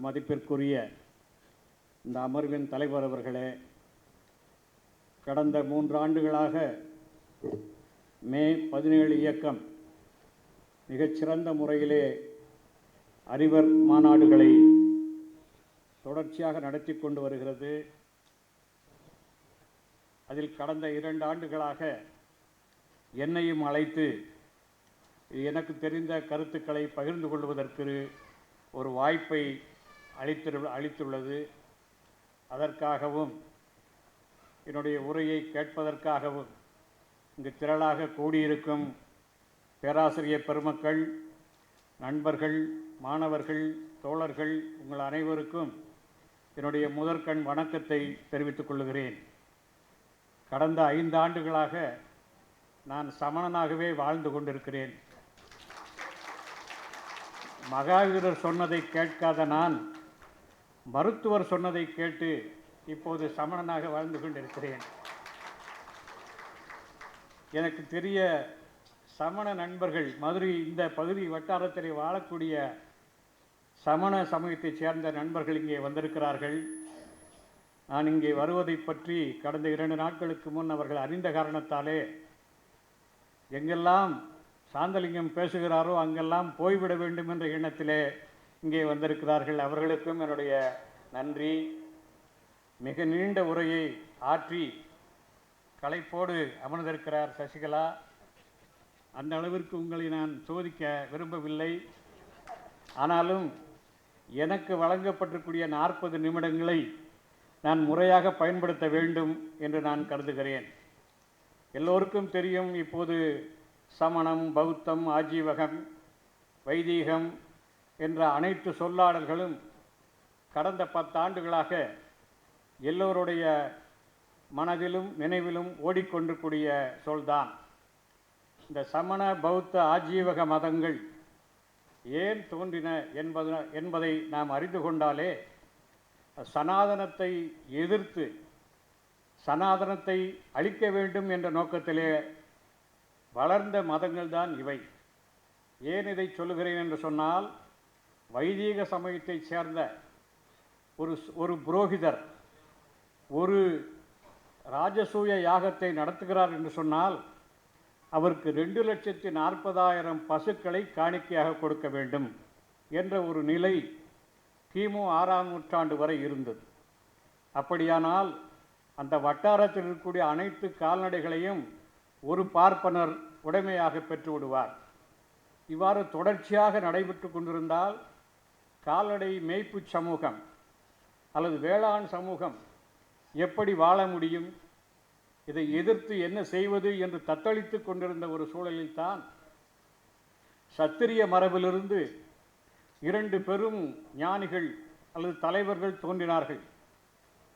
மதிப்பிற்குரிய இந்த அமர்வின் தலைவர் அவர்களே, கடந்த 3 ஆண்டுகளாக மே 17 இயக்கம் மிகச்சிறந்த முறையிலே அறிவர் மாநாடுகளை தொடர்ச்சியாக நடத்தி கொண்டு வருகிறது. அதில் கடந்த 2 ஆண்டுகளாக என்னையும் அழைத்து எனக்கு தெரிந்த கருத்துக்களை பகிர்ந்து கொள்வதற்கு ஒரு வாய்ப்பை அளித்துள்ளது. அதற்காகவும் என்னுடைய உரையை கேட்பதற்காகவும் இங்கு திரளாக கூடியிருக்கும் பேராசிரியர் பெருமக்கள், நண்பர்கள், மாணவர்கள், தோழர்கள் உங்கள் அனைவருக்கும் என்னுடைய முதற்கண் வணக்கத்தை தெரிவித்துக் கொள்கிறேன். கடந்த 5 ஆண்டுகளாக நான் சமணனாகவே வாழ்ந்து கொண்டிருக்கிறேன். மகாவீரர் சொன்னதை கேட்காத நான் மருத்துவர் சொன்னதை கேட்டு இப்போது சமணனாக வாழ்ந்து கொண்டிருக்கிறேன். எனக்கு தெரிய சமண நண்பர்கள், மதுரை இந்த பகுதி வட்டாரத்தில் வாழக்கூடிய சமண சமயத்தைச் சேர்ந்த நண்பர்கள் இங்கே வந்திருக்கிறார்கள். நான் இங்கே வருவதை பற்றி கடந்த 2 நாட்களுக்கு முன் அவர்கள் அறிந்த காரணத்தாலே எங்கெல்லாம் சாந்தலிங்கம் பேசுகிறாரோ அங்கெல்லாம் போய்விட வேண்டும் என்ற எண்ணத்திலே இங்கே வந்திருக்கிறார்கள். அவர்களுக்கும் என்னுடைய நன்றி. மிக நீண்ட உரையை ஆற்றி களைப்போடு அமர்ந்திருக்கிறார் சசிகலா. அந்த அளவிற்கு உங்களை நான் சோதிக்க விரும்பவில்லை. ஆனாலும் எனக்கு வழங்கப்பட்டிருக்கூடிய 40 நிமிடங்களை நான் முறையாக பயன்படுத்த வேண்டும் என்று நான் கருதுகிறேன். எல்லோருக்கும் தெரியும், இப்போது சமணம், பௌத்தம், ஆஜீவகம், வைதீகம் என்ற அனைத்து சொல்லாடல்களும் கடந்த 10 ஆண்டுகளாக எல்லோருடைய மனதிலும் நினைவிலும் ஓடிக்கொண்டிருக்கூடிய சொல்தான். இந்த சமண, பௌத்த, ஆஜீவக மதங்கள் ஏன் தோன்றின என்பதை நாம் அறிந்து கொண்டாலே சனாதனத்தை எதிர்த்து சனாதனத்தை அழிக்க வேண்டும் என்ற நோக்கத்திலே வளர்ந்த மதங்கள் தான் இவை. ஏன் இதை சொல்லுகிறேன் என்று சொன்னால், வைதீக சமயத்தைச் சேர்ந்த ஒரு புரோகிதர் ஒரு ராஜசூய யாகத்தை நடத்துகிறார் என்று சொன்னால் அவருக்கு 2,40,000 பசுக்களை காணிக்கையாக கொடுக்க வேண்டும் என்ற ஒரு நிலை கிமு 6ஆம் நூற்றாண்டு வரை இருந்தது. அப்படியானால் அந்த வட்டாரத்தில் இருக்கக்கூடிய அனைத்து கால்நடைகளையும் ஒரு பார்ப்பனர் உடைமையாக பெற்று விடுவார். இவ்வாறு தொடர்ச்சியாக நடைபெற்று கொண்டிருந்தால் கால்நடை மேய்ப்பு சமூகம் அல்லது வேளாண் சமூகம் எப்படி வாழ முடியும்? இதை எதிர்த்து என்ன செய்வது என்று தத்தளித்து கொண்டிருந்த ஒரு சூழலில்தான் சத்திரிய மரபிலிருந்து 2 பெரும் ஞானிகள் அல்லது தலைவர்கள் தோன்றினார்கள்.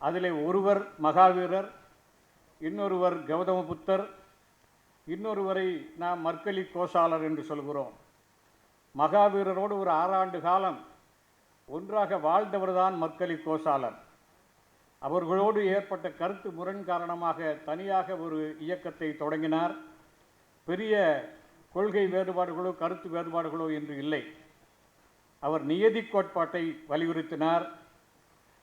அதிலே ஒருவர் மகாவீரர், இன்னொருவர் கௌதம புத்தர், இன்னொருவரை நாம் மர்க்கலி கோசாலர் என்று சொல்கிறோம். மகாவீரரோடு ஒரு 6 ஆண்டு காலம் ஒன்றாக வாழ்ந்தவர்தான் மர்க்கலி கோசாலர். அவர்களோடு ஏற்பட்ட கருத்து முரண் காரணமாக தனியாக ஒரு இயக்கத்தை தொடங்கினார். பெரிய கொள்கை வேறுபாடுகளோ கருத்து வேறுபாடுகளோ என்று இல்லை. அவர் நியதி கோட்பாட்டை வலியுறுத்தினார்.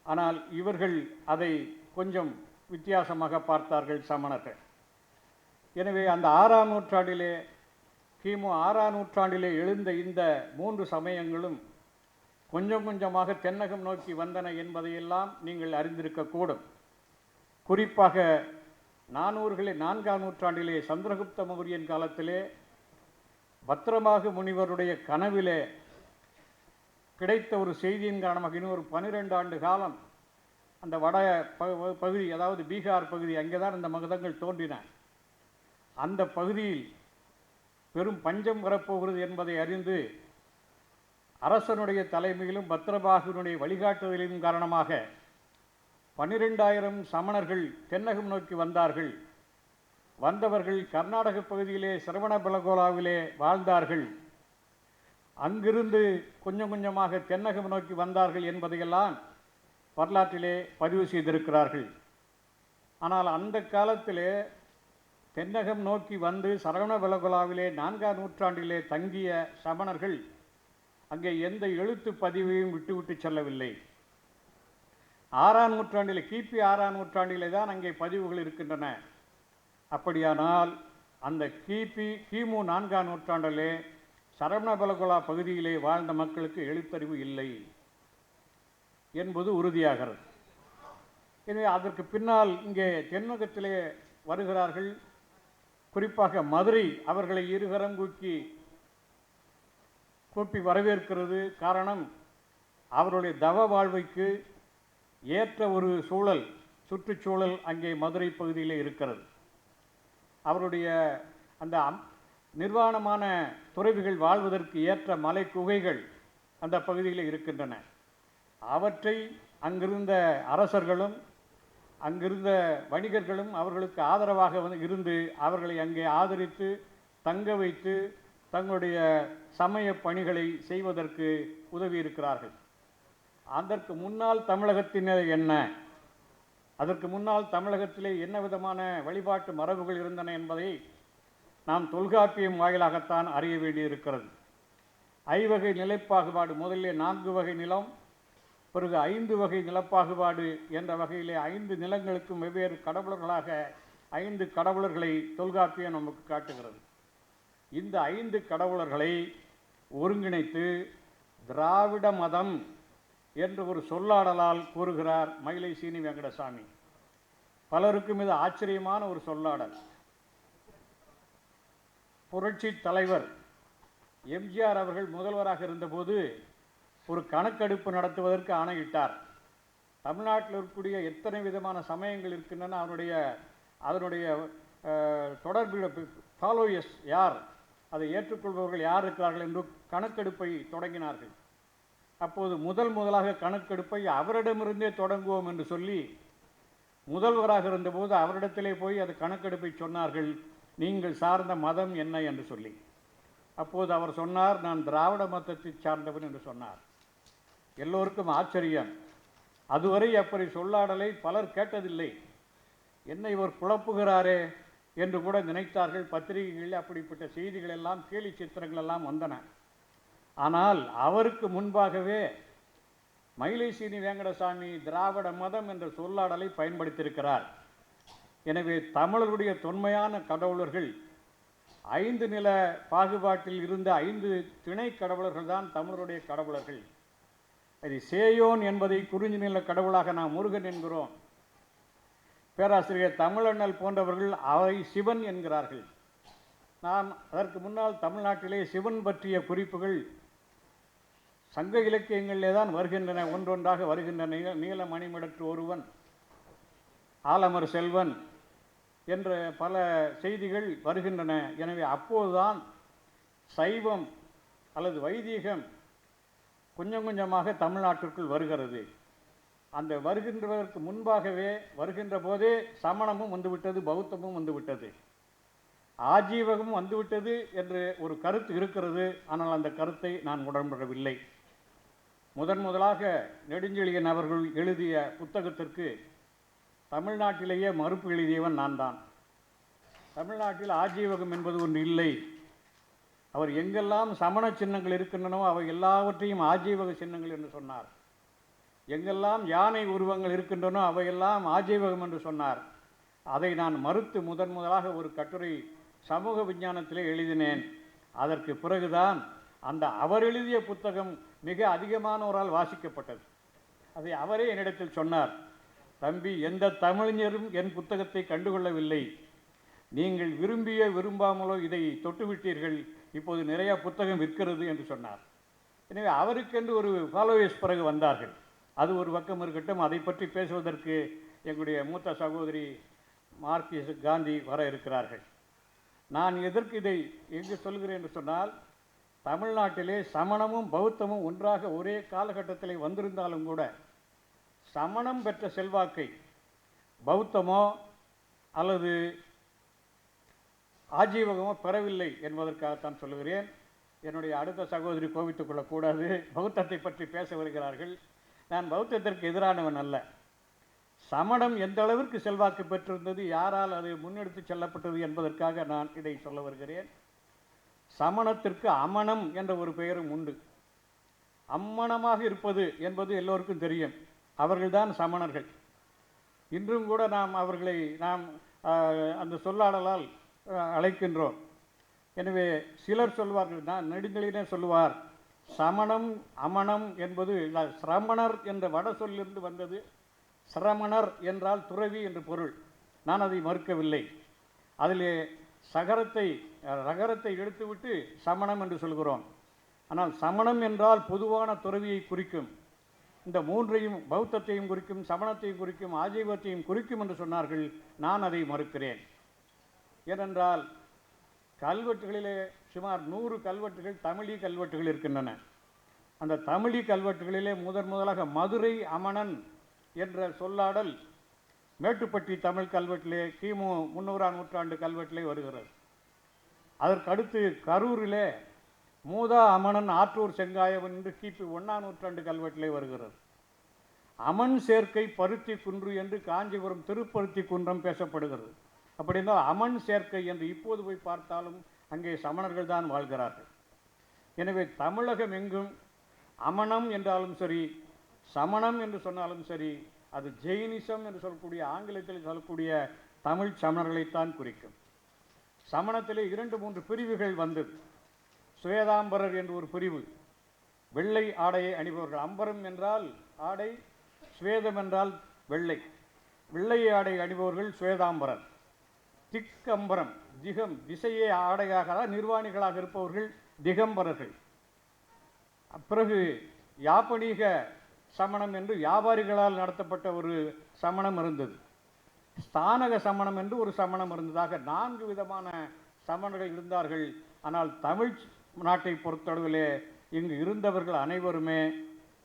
ஆனால் இவர்கள் அதை கொஞ்சம் வித்தியாசமாக பார்த்தார்கள் சமணர்கள். எனவே அந்த 6ஆம் நூற்றாண்டிலே கிமு 6ஆம் நூற்றாண்டிலே எழுந்த இந்த 3 சமயங்களும் கொஞ்சம் கொஞ்சமாக தென்னகம் நோக்கி வந்தன என்பதையெல்லாம் நீங்கள் அறிந்திருக்கக்கூடும். குறிப்பாக 4ஆம் நூற்றாண்டிலே சந்திரகுப்த மௌரியன் காலத்திலே பத்திரமாக முனிவருடைய கனவிலே கிடைத்த ஒரு செய்தியின் காரணமாக இன்னொரு 12 ஆண்டு காலம் அந்த வட பகுதி, அதாவது பீகார் பகுதி, அங்கே தான் இந்த மதங்கள் தோன்றின. அந்த பகுதியில் பெரும் பஞ்சம் வரப்போகிறது என்பதை அறிந்து அரசனுடைய தலைமையிலும் பத்திரபாகுனுடைய வழிகாட்டுதலின் காரணமாக 12,000 சமணர்கள் தென்னகம் நோக்கி வந்தார்கள். வந்தவர்கள் கர்நாடக பகுதியிலே சிரவணபெலகோலாவிலே வாழ்ந்தார்கள். அங்கிருந்து கொஞ்சம் கொஞ்சமாக தென்னகம் நோக்கி வந்தார்கள் என்பதையெல்லாம் வரலாற்றிலே பதிவு செய்திருக்கிறார்கள். ஆனால் அந்த காலத்திலே தென்னகம் நோக்கி வந்து சரவணபெலகோலாவிலே 4ஆம் நூற்றாண்டிலே தங்கிய சமணர்கள் அங்கே எந்த எழுத்து பதிவையும் விட்டுவிட்டு செல்லவில்லை. 6ஆம் நூற்றாண்டில், கிபி 6ஆம் நூற்றாண்டிலே தான் அங்கே பதிவுகள் இருக்கின்றன. அப்படியானால் அந்த கிமு 4ஆம் நூற்றாண்டிலே சரவணபெலகுலா பகுதியிலே வாழ்ந்த மக்களுக்கு எழுத்தறிவு இல்லை என்பது உறுதியாகிறது. எனவே அதற்கு பின்னால் இங்கே தென்முகத்திலே வருகிறார்கள். குறிப்பாக மதுரை அவர்களை இருகரம் கூப்பி வரவேற்கிறது. காரணம், அவருடைய தவ வாழ்வைக்கு ஏற்ற ஒரு சூழல், சுற்றுச்சூழல் அங்கே மதுரை பகுதியில் இருக்கிறது. அவருடைய அந்த நிர்வாணமான துறவிகள் வாழ்வதற்கு ஏற்ற மலை குகைகள் அந்த பகுதியில் இருக்கின்றன. அவற்றை அங்கிருந்த அரசர்களும் அங்கிருந்த வணிகர்களும் அவர்களுக்கு ஆதரவாக இருந்து அவர்களை அங்கே ஆதரித்து தங்க வைத்து தங்களுடைய சமய பணிகளை செய்வதற்கு உதவி இருக்கிறார்கள். அதற்கு முன்னால் தமிழகத்தினர் என்ன, அதற்கு முன்னால் தமிழகத்திலே என்ன விதமான வழிபாட்டு மரபுகள் இருந்தன என்பதை நாம் தொல்காப்பியம் வாயிலாகத்தான் அறிய வேண்டியிருக்கிறது. ஐவகை நிலைப்பாகுபாடு, முதலிலே 4 வகை நிலம், பிறகு 5 வகை நிலப்பாகுபாடு என்ற வகையிலே 5 நிலங்களுக்கும் வெவ்வேறு கடவுளர்களாக 5 கடவுளர்களை தொல்காப்பியம் நமக்கு காட்டுகிறது. இந்த 5 கடவுளர்களை ஒருங்கிணைத்து திராவிட மதம் என்று ஒரு சொல்லாடலால் கூறுகிறார் மயிலை சீனி வெங்கடசாமி. பலருக்கும் இது ஆச்சரியமான ஒரு சொல்லாடல். புரட்சி தலைவர் எம்ஜிஆர் அவர்கள் முதல்வராக இருந்தபோது ஒரு கணக்கெடுப்பு நடத்துவதற்கு ஆணையிட்டார். தமிழ்நாட்டில் இருக்கக்கூடிய எத்தனை விதமான சமயங்கள் இருக்கின்றன, அதனுடைய தொடர்பு ஃபாலோயர்ஸ் யார், அதை ஏற்றுக்கொள்பவர்கள் யார் இருக்கிறார்கள் என்று கணக்கெடுப்பை தொடங்கினார்கள். அப்போது முதலாக கணக்கெடுப்பை அவரிடமிருந்தே தொடங்குவோம் என்று சொல்லி முதல்வராக இருந்தபோது அவரிடத்திலே போய் அது கணக்கெடுப்பை சொன்னார்கள், நீங்கள் சார்ந்த மதம் என்ன என்று சொல்லி. அப்போது அவர் சொன்னார், நான் திராவிட மதத்தை சார்ந்தவன் என்று சொன்னார். எல்லோருக்கும் ஆச்சரியம். அதுவரை அப்படி சொல்லாடலை பலர் கேட்டதில்லை. என்ன இவர் குழப்புகிறாரே என்று கூட நினைத்தார்கள். பத்திரிகைகளில் அப்படிப்பட்ட செய்திகள் எல்லாம், கேலி சித்திரங்கள் எல்லாம் வந்தன. ஆனால் அவருக்கு முன்பாகவே மயிலை சீனி வெங்கடசாமி திராவிட மதம் என்ற சொல்லாடலை பயன்படுத்தியிருக்கிறார். எனவே தமிழருடைய தொன்மையான கடவுளர்கள் 5 நில பாகுபாட்டில் இருந்த 5 திணை கடவுளர்கள் தான் தமிழருடைய கடவுளர்கள். அது சேயோன் என்பதை குறிஞ்சி நில கடவுளாக நாம் முருகன் என்கிறோம். பேராசிரியர் தமிழண்ணல் போன்றவர்கள் அவை சிவன் என்கிறார்கள். நாம் அதற்கு முன்னால் தமிழ்நாட்டிலே சிவன் பற்றிய குறிப்புகள் சங்க இலக்கியங்களிலே தான் வருகின்றன, ஒன்றொன்றாக வருகின்றன. நீலமணிமிடற்று ஒருவன், ஆலமர் செல்வன் என்ற பல செய்திகள் வருகின்றன. எனவே அப்போதுதான் சைவம் அல்லது வைதீகம் கொஞ்சம் கொஞ்சமாக தமிழ்நாட்டிற்குள் வருகிறது. அந்த வருகின்றதற்கு முன்பாகவே, வருகின்ற போதே சமணமும் வந்துவிட்டது, பௌத்தமும் வந்துவிட்டது, ஆஜீவகமும் வந்துவிட்டது என்று ஒரு கருத்து இருக்கிறது. ஆனால் அந்த கருத்தை நான் உடன்படவில்லை. முதலாக நெடுஞ்செழியன் அவர்கள் எழுதிய புத்தகத்திற்கு தமிழ்நாட்டிலேயே மறுப்பு எழுதியவன் நான் தான். தமிழ்நாட்டில் ஆஜீவகம் என்பது ஒன்று இல்லை. அவர் எங்கெல்லாம் சமண சின்னங்கள் இருக்கின்றனவோ அவை எல்லாவற்றையும் ஆஜீவக சின்னங்கள் என்று சொன்னார். எங்கெல்லாம் யானை உருவங்கள் இருக்கின்றனோ அவையெல்லாம் ஆஜீவகம் என்று சொன்னார். அதை நான் மறுத்து முதலாக ஒரு கட்டுரை சமூக விஞ்ஞானத்திலே எழுதினேன். அதற்கு பிறகுதான் அந்த அவர் எழுதிய புத்தகம் மிக அதிகமானோரால் வாசிக்கப்பட்டது. அதை அவரே என்னிடத்தில் சொன்னார், தம்பி, எந்த தமிழரும் என் புத்தகத்தை கண்டுகொள்ளவில்லை, நீங்கள் விரும்பாமலோ இதை தொட்டுவிட்டீர்கள், இப்போது நிறைய புத்தகம் விற்கிறது என்று சொன்னார். எனவே அவருக்கென்று ஒரு ஃபாலோவர்ஸ் பிறகு வந்தார்கள். அது ஒரு பக்கம் இருக்கட்டும். அதை பற்றி பேசுவதற்கு எங்களுடைய மூத்த சகோதரி மார்க்சிஸ்ட் காந்தி வர இருக்கிறார்கள். நான் எதற்கு இதை எங்கு சொல்கிறேன் என்று சொன்னால், தமிழ்நாட்டிலே சமணமும் பௌத்தமும் ஒன்றாக ஒரே காலகட்டத்தில் வந்திருந்தாலும் கூட சமணம் பெற்ற செல்வாக்கை பௌத்தமோ அல்லது ஆஜீவகமோ பெறவில்லை என்பதற்காகத்தான் சொல்லுகிறேன். என்னுடைய அடுத்த சகோதரி கோபித்துக் கொள்ளக்கூடாது, பௌத்தத்தை பற்றி பேச வருகிறார்கள். நான் பௌத்தத்திற்கு எதிரானவன் அல்ல. சமணம் எந்த அளவிற்கு செல்வாக்கு பெற்றிருந்தது, யாரால் அது முன்னெடுத்து செல்லப்பட்டது என்பதற்காக நான் இதை சொல்ல வருகிறேன். சமணத்திற்கு அமணம் என்ற ஒரு பெயரும் உண்டு. அம்மணமாக இருப்பது என்பது எல்லோருக்கும் தெரியும். அவர்கள்தான் சமணர்கள். இன்றும் கூட நாம் அவர்களை அந்த சொல்லாடலால் அழைக்கின்றோம். எனவே சிலர் சொல்வார்கள், நான் நெடுஞ்செழியனே சொல்லுவார், சமணம் அமணம் என்பது சிரமணர் என்ற வட சொல்லிருந்து வந்தது. சிரமணர் என்றால் துறவி என்று பொருள். நான் அதை மறுக்கவில்லை. அதிலே ரகரத்தை எடுத்துவிட்டு சமணம் என்று சொல்கிறோம். ஆனால் சமணம் என்றால் பொதுவான துறவியை குறிக்கும். இந்த மூன்றையும், பௌத்தத்தையும் குறிக்கும், சமணத்தையும் குறிக்கும், ஆஜீவத்தையும் குறிக்கும் என்று சொன்னார்கள். நான் அதை மறுக்கிறேன். ஏனென்றால் கல்வெட்டுகளிலே சுமார் 100 கல்வெட்டுகள் தமிழி கல்வெட்டுகள் இருக்கின்றன. அந்த தமிழி கல்வெட்டுகளிலே முதலாக மதுரை அமணன் என்ற சொல்லாடல் மேட்டுப்பட்டி தமிழ் கல்வெட்டிலே கிமு 300ஆம் நூற்றாண்டு கல்வெட்டிலே வருகிறது. அதற்கடுத்து கரூரிலே மூதா அமணன் ஆற்றூர் செங்காயவன் என்று கிபி 1ஆம் நூற்றாண்டு கல்வெட்டிலே வருகிறது. அமன் சேர்க்கை பருத்தி குன்று என்று காஞ்சிபுரம் திருப்பருத்தி குன்றம் பேசப்படுகிறது. அப்படின்னா அமன் சேர்க்கை என்று இப்போது போய் பார்த்தாலும் அங்கே சமணர்கள் தான் வாழ்கிறார்கள். எனவே தமிழகம் எங்கும் அமணம் என்றாலும் சரி, சமணம் என்று சொன்னாலும் சரி, அது ஜெயினிசம் என்று சொல்லக்கூடிய, ஆங்கிலத்தில் சொல்லக்கூடிய தமிழ் சமணர்களைத்தான் குறிக்கும். சமணத்திலே 2-3 பிரிவுகள் வந்தது. சுவேதாம்பரர் என்று ஒரு பிரிவு, வெள்ளை ஆடையை அணிபவர்கள். அம்பரம் என்றால் ஆடை, சுவேதம் என்றால் வெள்ளை. வெள்ளை ஆடை அணிபவர்கள் சுவேதாம்பரர். திக்கம்பரம், திசையே ஆடையாக நிர்வாணிகளாக இருப்பவர்கள் திகம்பரர்கள். பிறகு யாப்பனீக சமணம் என்று வியாபாரிகளால் நடத்தப்பட்ட ஒரு சமணம் இருந்தது. ஸ்தானக சமணம் என்று ஒரு சமணம் இருந்ததாக 4 விதமான சமணர்கள் இருந்தார்கள். ஆனால் தமிழ் நாட்டை பொறுத்தளவிலே இங்கு இருந்தவர்கள் அனைவருமே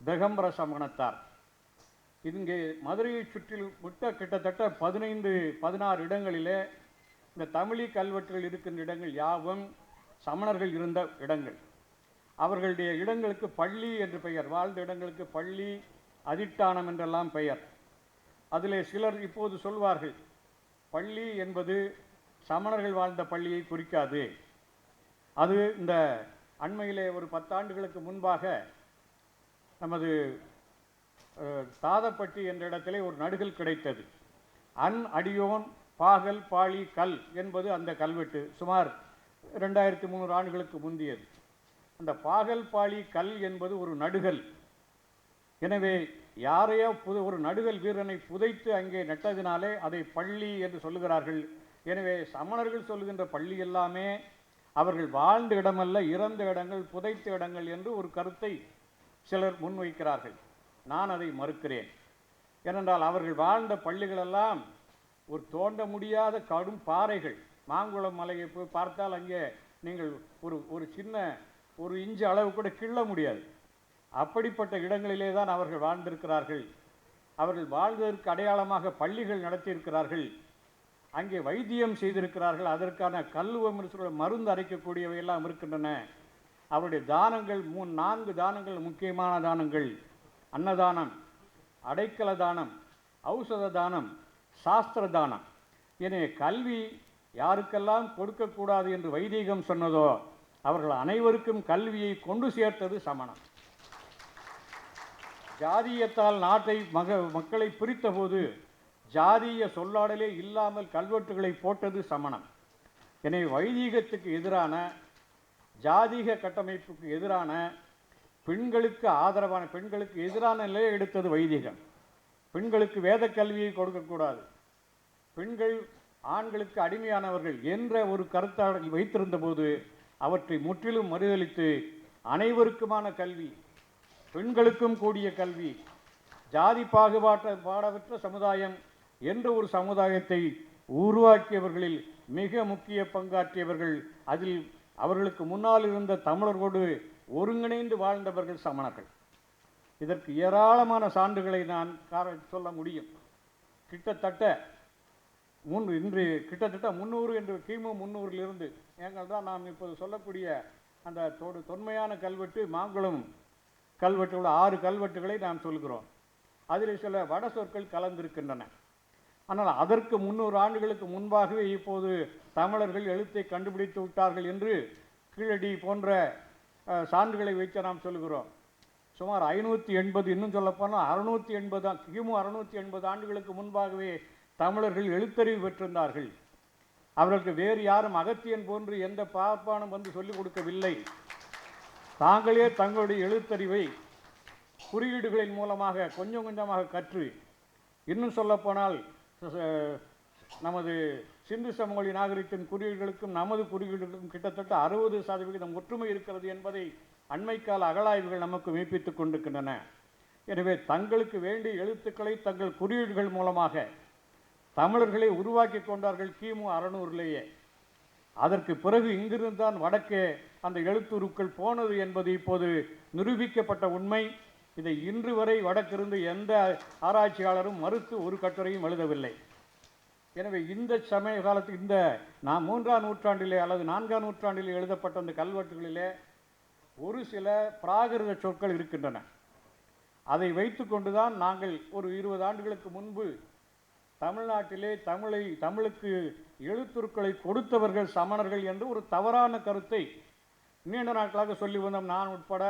திகம்பர சமணத்தார். இங்கே மதுரையை சுற்றில் விட்ட கிட்டத்தட்ட 15-16 இடங்களிலே இந்த தமிழி கல்வெட்டுகள் இருக்கின்ற இடங்கள் யாவும் சமணர்கள் இருந்த இடங்கள். அவர்களுடைய இடங்களுக்கு பள்ளி என்று பெயர், வாழ்ந்த இடங்களுக்கு பள்ளி, அதிட்டானம் என்றெல்லாம் பெயர். அதிலே சிலர் இப்போது சொல்வார்கள், பள்ளி என்பது சமணர்கள் வாழ்ந்த பள்ளியை குறிக்காது. அது இந்த அண்மையிலே ஒரு 10 ஆண்டுகளுக்கு முன்பாக நமது தாதப்பட்டி என்ற இடத்திலே ஒரு நடுகல் கிடைத்தது. அடியோன் பாகல் பாளி கல் என்பது அந்த கல்வெட்டு. சுமார் 2300 ஆண்டுகளுக்கு முந்தியது. அந்த பாகல் பாளி கல் என்பது ஒரு நடுகல். எனவே யாரையோ ஒரு நடுகல் வீரனை புதைத்து அங்கே நட்டதினாலே அதை பள்ளி என்று சொல்லுகிறார்கள். எனவே சமணர்கள் சொல்லுகின்ற பள்ளி எல்லாமே அவர்கள் வாழ்ந்த இடமல்ல, இறந்த இடங்கள், புதைத்த இடங்கள் என்று ஒரு கருத்தை சிலர் முன்வைக்கிறார்கள். நான் அதை மறுக்கிறேன். ஏனென்றால் அவர்கள் வாழ்ந்த பள்ளிகளெல்லாம் ஒரு தோண்ட முடியாத கடும் பாறைகள். மாங்குளம் மலையை போய் பார்த்தால் அங்கே நீங்கள் ஒரு சின்ன 1 இன்ச்சு அளவு கூட கிள்ள முடியாது. அப்படிப்பட்ட இடங்களிலே தான் அவர்கள் வாழ்ந்திருக்கிறார்கள். அவர்கள் வாழ்வதற்கு அடையாளமாக பள்ளிகள் நடத்தியிருக்கிறார்கள். அங்கே வைத்தியம் செய்திருக்கிறார்கள். அதற்கான கல்வம் மருந்து அரைக்கக்கூடியவையெல்லாம் இருக்கின்றன. அவருடைய தானங்கள் 3-4 தானங்கள் முக்கியமான தானங்கள்: அன்னதானம், அடைக்கல தானம், ஔஷத தானம், சாஸ்திர தானம். எனவே கல்வி யாருக்கெல்லாம் கொடுக்கக்கூடாது என்று வைதீகம் சொன்னதோ அவர்கள் அனைவருக்கும் கல்வியை கொண்டு சேர்த்தது சமணம். ஜாதியத்தால் நாட்டை மக்களை பிரித்த போது ஜாதிய சொல்லாடலே இல்லாமல் கல்வெட்டுகளை போட்டது சமணம். எனவே வைதீகத்துக்கு எதிரான, ஜாதிக கட்டமைப்புக்கு எதிரான, பெண்களுக்கு ஆதரவான, பெண்களுக்கு எதிரான நிலையை எடுத்தது வைதீகம். பெண்களுக்கு வேத கல்வியை கொடுக்கக்கூடாது, பெண்கள் ஆண்களுக்கு அடிமையானவர்கள் என்ற ஒரு கருத்தாடல் வைத்திருந்த போது அவற்றை முற்றிலும் மறுதலித்து அனைவருக்குமான கல்வி, பெண்களுக்கும் கூடிய கல்வி, ஜாதி பாடவற்ற சமுதாயம் என்ற ஒரு சமுதாயத்தை உருவாக்கியவர்களில் மிக முக்கிய பங்காற்றியவர்கள். அதில் அவர்களுக்கு முன்னால் இருந்த தமிழர்களோடு ஒருங்கிணைந்து வாழ்ந்தவர்கள் சமணர்கள். இதற்கு ஏராளமான சான்றுகளை நான் சொல்ல முடியும். கிட்டத்தட்ட 300 என்று கிமு 300லிருந்து ஏங்கள் தான் நாம் இப்போது சொல்லக்கூடிய அந்த தொன்மையான கல்வெட்டு மாங்குளம் கல்வெட்டுள்ள 6 கல்வெட்டுகளை நாம் சொல்கிறோம். அதில் சில வட சொற்கள் கலந்திருக்கின்றன. ஆனால் அதற்கு 300 ஆண்டுகளுக்கு முன்பாகவே இப்போது தமிழர்கள் எழுத்தை கண்டுபிடித்து விட்டார்கள் என்று கீழடி போன்ற சான்றுகளை வைத்து நாம் சொல்கிறோம். சுமார் 580, இன்னும் சொல்லப்போனால் 680, கிமு 680 ஆண்டுகளுக்கு முன்பாகவே தமிழர்கள் எழுத்தறிவு பெற்றிருந்தார்கள். அவர்களுக்கு வேறு யாரும் அகத்தியன் போன்று எந்த பார்ப்பானும் வந்து சொல்லிக் கொடுக்கவில்லை. தாங்களே தங்களுடைய எழுத்தறிவை குறியீடுகளின் மூலமாக கொஞ்சம் கொஞ்சமாக கற்று, இன்னும் சொல்லப்போனால் நமது சிந்து சமவெளி நாகரிகத்தின் குறியீடுகளுக்கும் நமது குறியீடுகளுக்கும் கிட்டத்தட்ட 60% ஒற்றுமை இருக்கிறது என்பதை அண்மைக்கால அகழாய்வுகள் நமக்கு மெய்ப்பித்துக் கொண்டிருக்கின்றன. எனவே தங்களுக்கு வேண்டிய எழுத்துக்களை தங்கள் குறியீடுகள் மூலமாக தமிழர்களை உருவாக்கி கொண்டார்கள் கிமு 600லேயே. அதற்கு பிறகு இங்கிருந்தான் வடக்கே அந்த எழுத்துருக்கள் போனது என்பது இப்போது நிரூபிக்கப்பட்ட உண்மை. இதை இன்று வரை வடக்கிருந்து எந்த ஆராய்ச்சியாளரும் மறுத்து ஒரு கட்டுரையும் எழுதவில்லை. எனவே இந்த சமய காலத்தில் இந்த 3ஆம் நூற்றாண்டிலே அல்லது 4ஆம் நூற்றாண்டிலே எழுதப்பட்ட அந்த கல்வெட்டுகளிலே ஒரு சில பிராகிருத சொற்கள் இருக்கின்றன. அதை வைத்து கொண்டுதான் நாங்கள் ஒரு 20 ஆண்டுகளுக்கு முன்பு தமிழ்நாட்டிலே தமிழுக்கு எழுத்துருக்களை கொடுத்தவர்கள் சமணர்கள் என்று ஒரு தவறான கருத்தை நீண்ட நாட்களாக சொல்லி வந்தோம். நான் உட்பட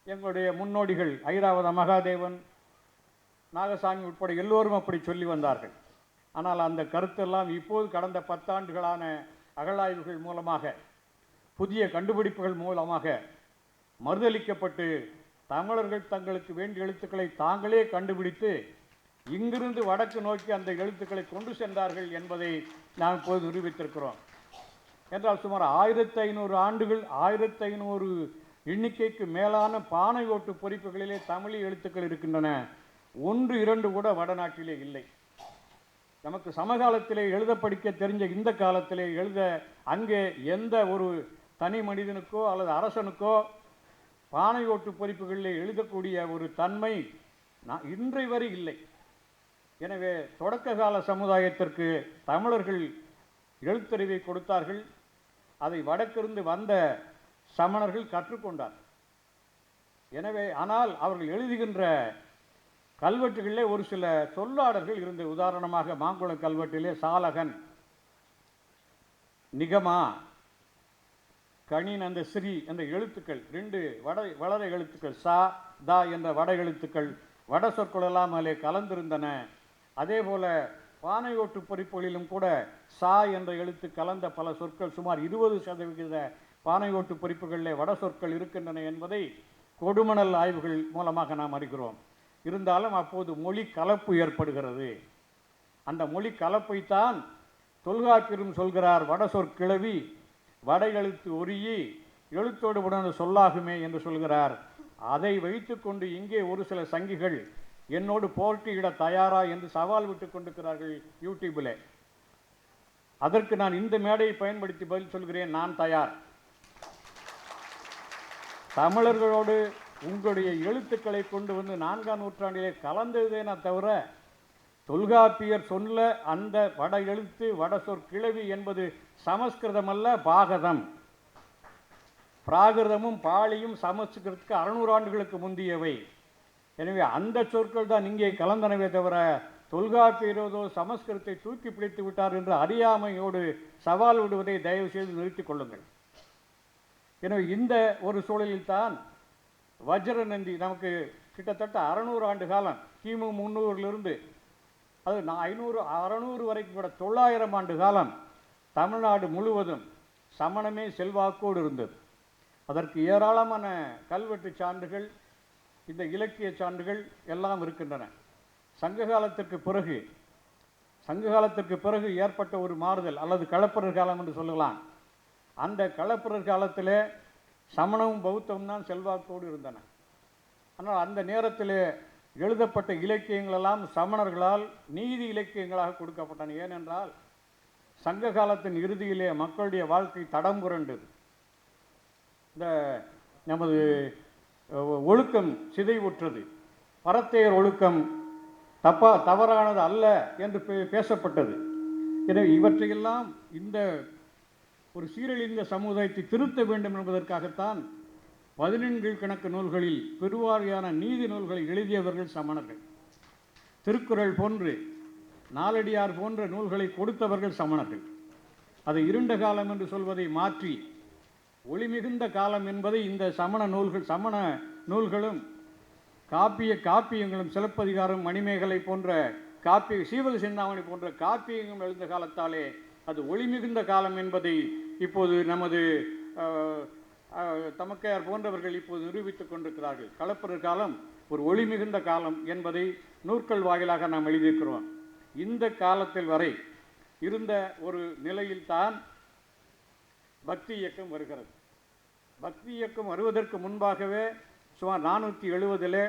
எங்களுடைய முன்னோடிகள் ஐராவத மகாதேவன், நாகசாமி உட்பட எல்லோரும் அப்படி சொல்லி வந்தார்கள். ஆனால் அந்த கருத்தெல்லாம் இப்போது கடந்த 10 ஆண்டுகளான அகழாய்வுகள் மூலமாக, புதிய கண்டுபிடிப்புகள் மூலமாக மறுதளிக்கப்பட்டு தமிழர்கள் தங்களுக்கு வேண்டிய எழுத்துக்களை தாங்களே கண்டுபிடித்து இங்கிருந்து வடக்கு நோக்கி அந்த எழுத்துக்களை கொண்டு சென்றார்கள் என்பதை நாம் இப்போது நிரூபித்திருக்கிறோம். என்றால் சுமார் 1500 ஆண்டுகள், 1500 எண்ணிக்கைக்கு மேலான பானை ஓட்டு பொறிப்புகளிலே தமிழ் எழுத்துக்கள் இருக்கின்றன. 1, 2 கூட வடநாட்டிலே இல்லை. நமக்கு சமகாலத்திலே எழுத படிக்க தெரிஞ்ச இந்த காலத்திலே எழுத அங்கே எந்த ஒரு தனி மனிதனுக்கோ அல்லது அரசனுக்கோ பானை ஓட்டு பொறிப்புகளிலே எழுதக்கூடிய ஒரு தன்மை இன்றை வரை இல்லை. எனவே தொடக்க கால சமுதாயத்திற்கு தமிழர்கள் எழுத்தறிவை கொடுத்தார்கள். அதை வடக்கிருந்து வந்த சமணர்கள் கற்றுக்கொண்டார். எனவே ஆனால் அவர்கள் எழுதுகின்ற கல்வெட்டுகளிலே ஒரு சில சொல்லாடல்கள் இருந்த. உதாரணமாக மாங்குளம் கல்வெட்டிலே சாலகன், நிகமா, கணின், அந்த ஸ்ரீ என்ற எழுத்துக்கள் 2 வளர எழுத்துக்கள் சா தா என்ற வட எழுத்துக்கள் வட சொற்களெல்லாம் அதிலே கலந்திருந்தன. அதே போல பானை ஓட்டு பொறிப்புகளிலும் கூட சா என்ற எழுத்து கலந்த பல சொற்கள், சுமார் 20% பானை ஓட்டு பொறிப்புகளிலே வட சொற்கள் இருக்கின்றன என்பதை கொடுமணல் ஆய்வுகள் மூலமாக நாம் அறிகிறோம். இருந்தாலும் அப்போது மொழி கலப்பு ஏற்படுகிறது. அந்த மொழி கலப்பைத்தான் தொல்காப்பியரும் சொல்கிறார், வட சொற்கிழவி வட எழுத்து ஒரியி எழுத்தோடு உடனே சொல்லாகுமே என்று சொல்கிறார். அதை வைத்து கொண்டு இங்கே ஒரு சில சங்கிகள் என்னோடு போட்டியிட தயாரா என்று சவால் விட்டு கொண்டிருக்கிறார்கள் யூடியூபில். அதற்கு நான் இந்த மேடையை பயன்படுத்தி பதில் சொல்கிறேன், நான் தயார். தமிழர்களோடு உங்களுடைய எழுத்துக்களை கொண்டு வந்து 4ஆம் நூற்றாண்டிலே கலந்ததேனா தவிர தொல்காப்பியர் சொல்ல அந்த வட எழுத்து வட சொற்கிழவி என்பது சமஸ்கிருதம் அல்ல, பாகதம். பிராகிருதமும் பாலியும் சமஸ்கிருதத்துக்கு 600 ஆண்டுகளுக்கு முந்தியவை. எனவே அந்த சொற்கள் தான் இங்கே கலந்தனவே தவிர தொல்காப்பியரோ சமஸ்கிருதத்தை தூக்கி பிடித்து விட்டார் என்று அறியாமையோடு சவால் விடுவதை தயவு செய்து நிறுத்திக் கொள்ளுங்கள். எனவே இந்த ஒரு சூழலில் தான் வஜ்ரநந்தி நமக்கு கிட்டத்தட்ட 600 ஆண்டு காலம், கிமு 300லிருந்து அது 500 600 வரைக்கும் கூட 900 ஆண்டு காலம் தமிழ்நாடு முழுவதும் சமணமே செல்வாக்கோடு இருந்தது. அதற்கு ஏராளமான கல்வெட்டு சான்றுகள், இந்த இலக்கிய சான்றுகள் எல்லாம் இருக்கின்றன. சங்ககாலத்திற்கு பிறகு ஏற்பட்ட ஒரு மாறுதல் அல்லது களப்பிரர் காலம் என்று சொல்லலாம். அந்த களப்பிரர் காலத்திலே சமணமும் பௌத்தமும் தான் செல்வாக்கோடு இருந்தன. ஆனால் அந்த நேரத்தில் எழுதப்பட்ட இலக்கியங்களெல்லாம் சமணர்களால் நீதி இலக்கியங்களாக கொடுக்கப்பட்டன. ஏனென்றால் சங்க காலத்தின் இறுதியிலே மக்களுடைய வாழ்க்கை தடம் புரண்டது. இந்த நமது ஒழுக்கம் சிதைவுற்றது. பரத்தையர் ஒழுக்கம் தவறானது அல்ல என்று பேசப்பட்டது. எனவே இவற்றையெல்லாம் இந்த ஒரு சீரழிந்த சமுதாயத்தை திருத்த வேண்டும் என்பதற்காகத்தான் 17 கணக்கு நூல்களில் பெருவாரியான நீதி நூல்களை எழுதியவர்கள் சமணர்கள். திருக்குறள் போன்று, நாலடியார் போன்ற நூல்களை கொடுத்தவர்கள் சமணர்கள். அதை இருண்ட காலம் என்று சொல்வதை மாற்றி ஒளிமிகுந்த காலம் என்பதை இந்த சமண நூல்களும் காப்பியங்களும் சிலப்பதிகாரம், மணிமேகலை போன்ற சீவக சிந்தாமணி போன்ற காப்பியங்களும் எழுந்த காலத்தாலே அது ஒளிமிகுந்த காலம் என்பதை இப்போது நமது தமக்கையார் போன்றவர்கள் இப்போது நிரூபித்துக் கொண்டிருக்கிறார்கள். களப்பிரர் காலம் ஒரு ஒளிமிகுந்த காலம் என்பதை நூற்கள் வாயிலாக நாம் எழுதியிருக்கிறோம். இந்த காலத்தில் வரை இருந்த ஒரு நிலையில்தான் பக்தி இயக்கம் வருகிறது. பக்தி இயக்கம் வருவதற்கு முன்பாகவே சுமார் 470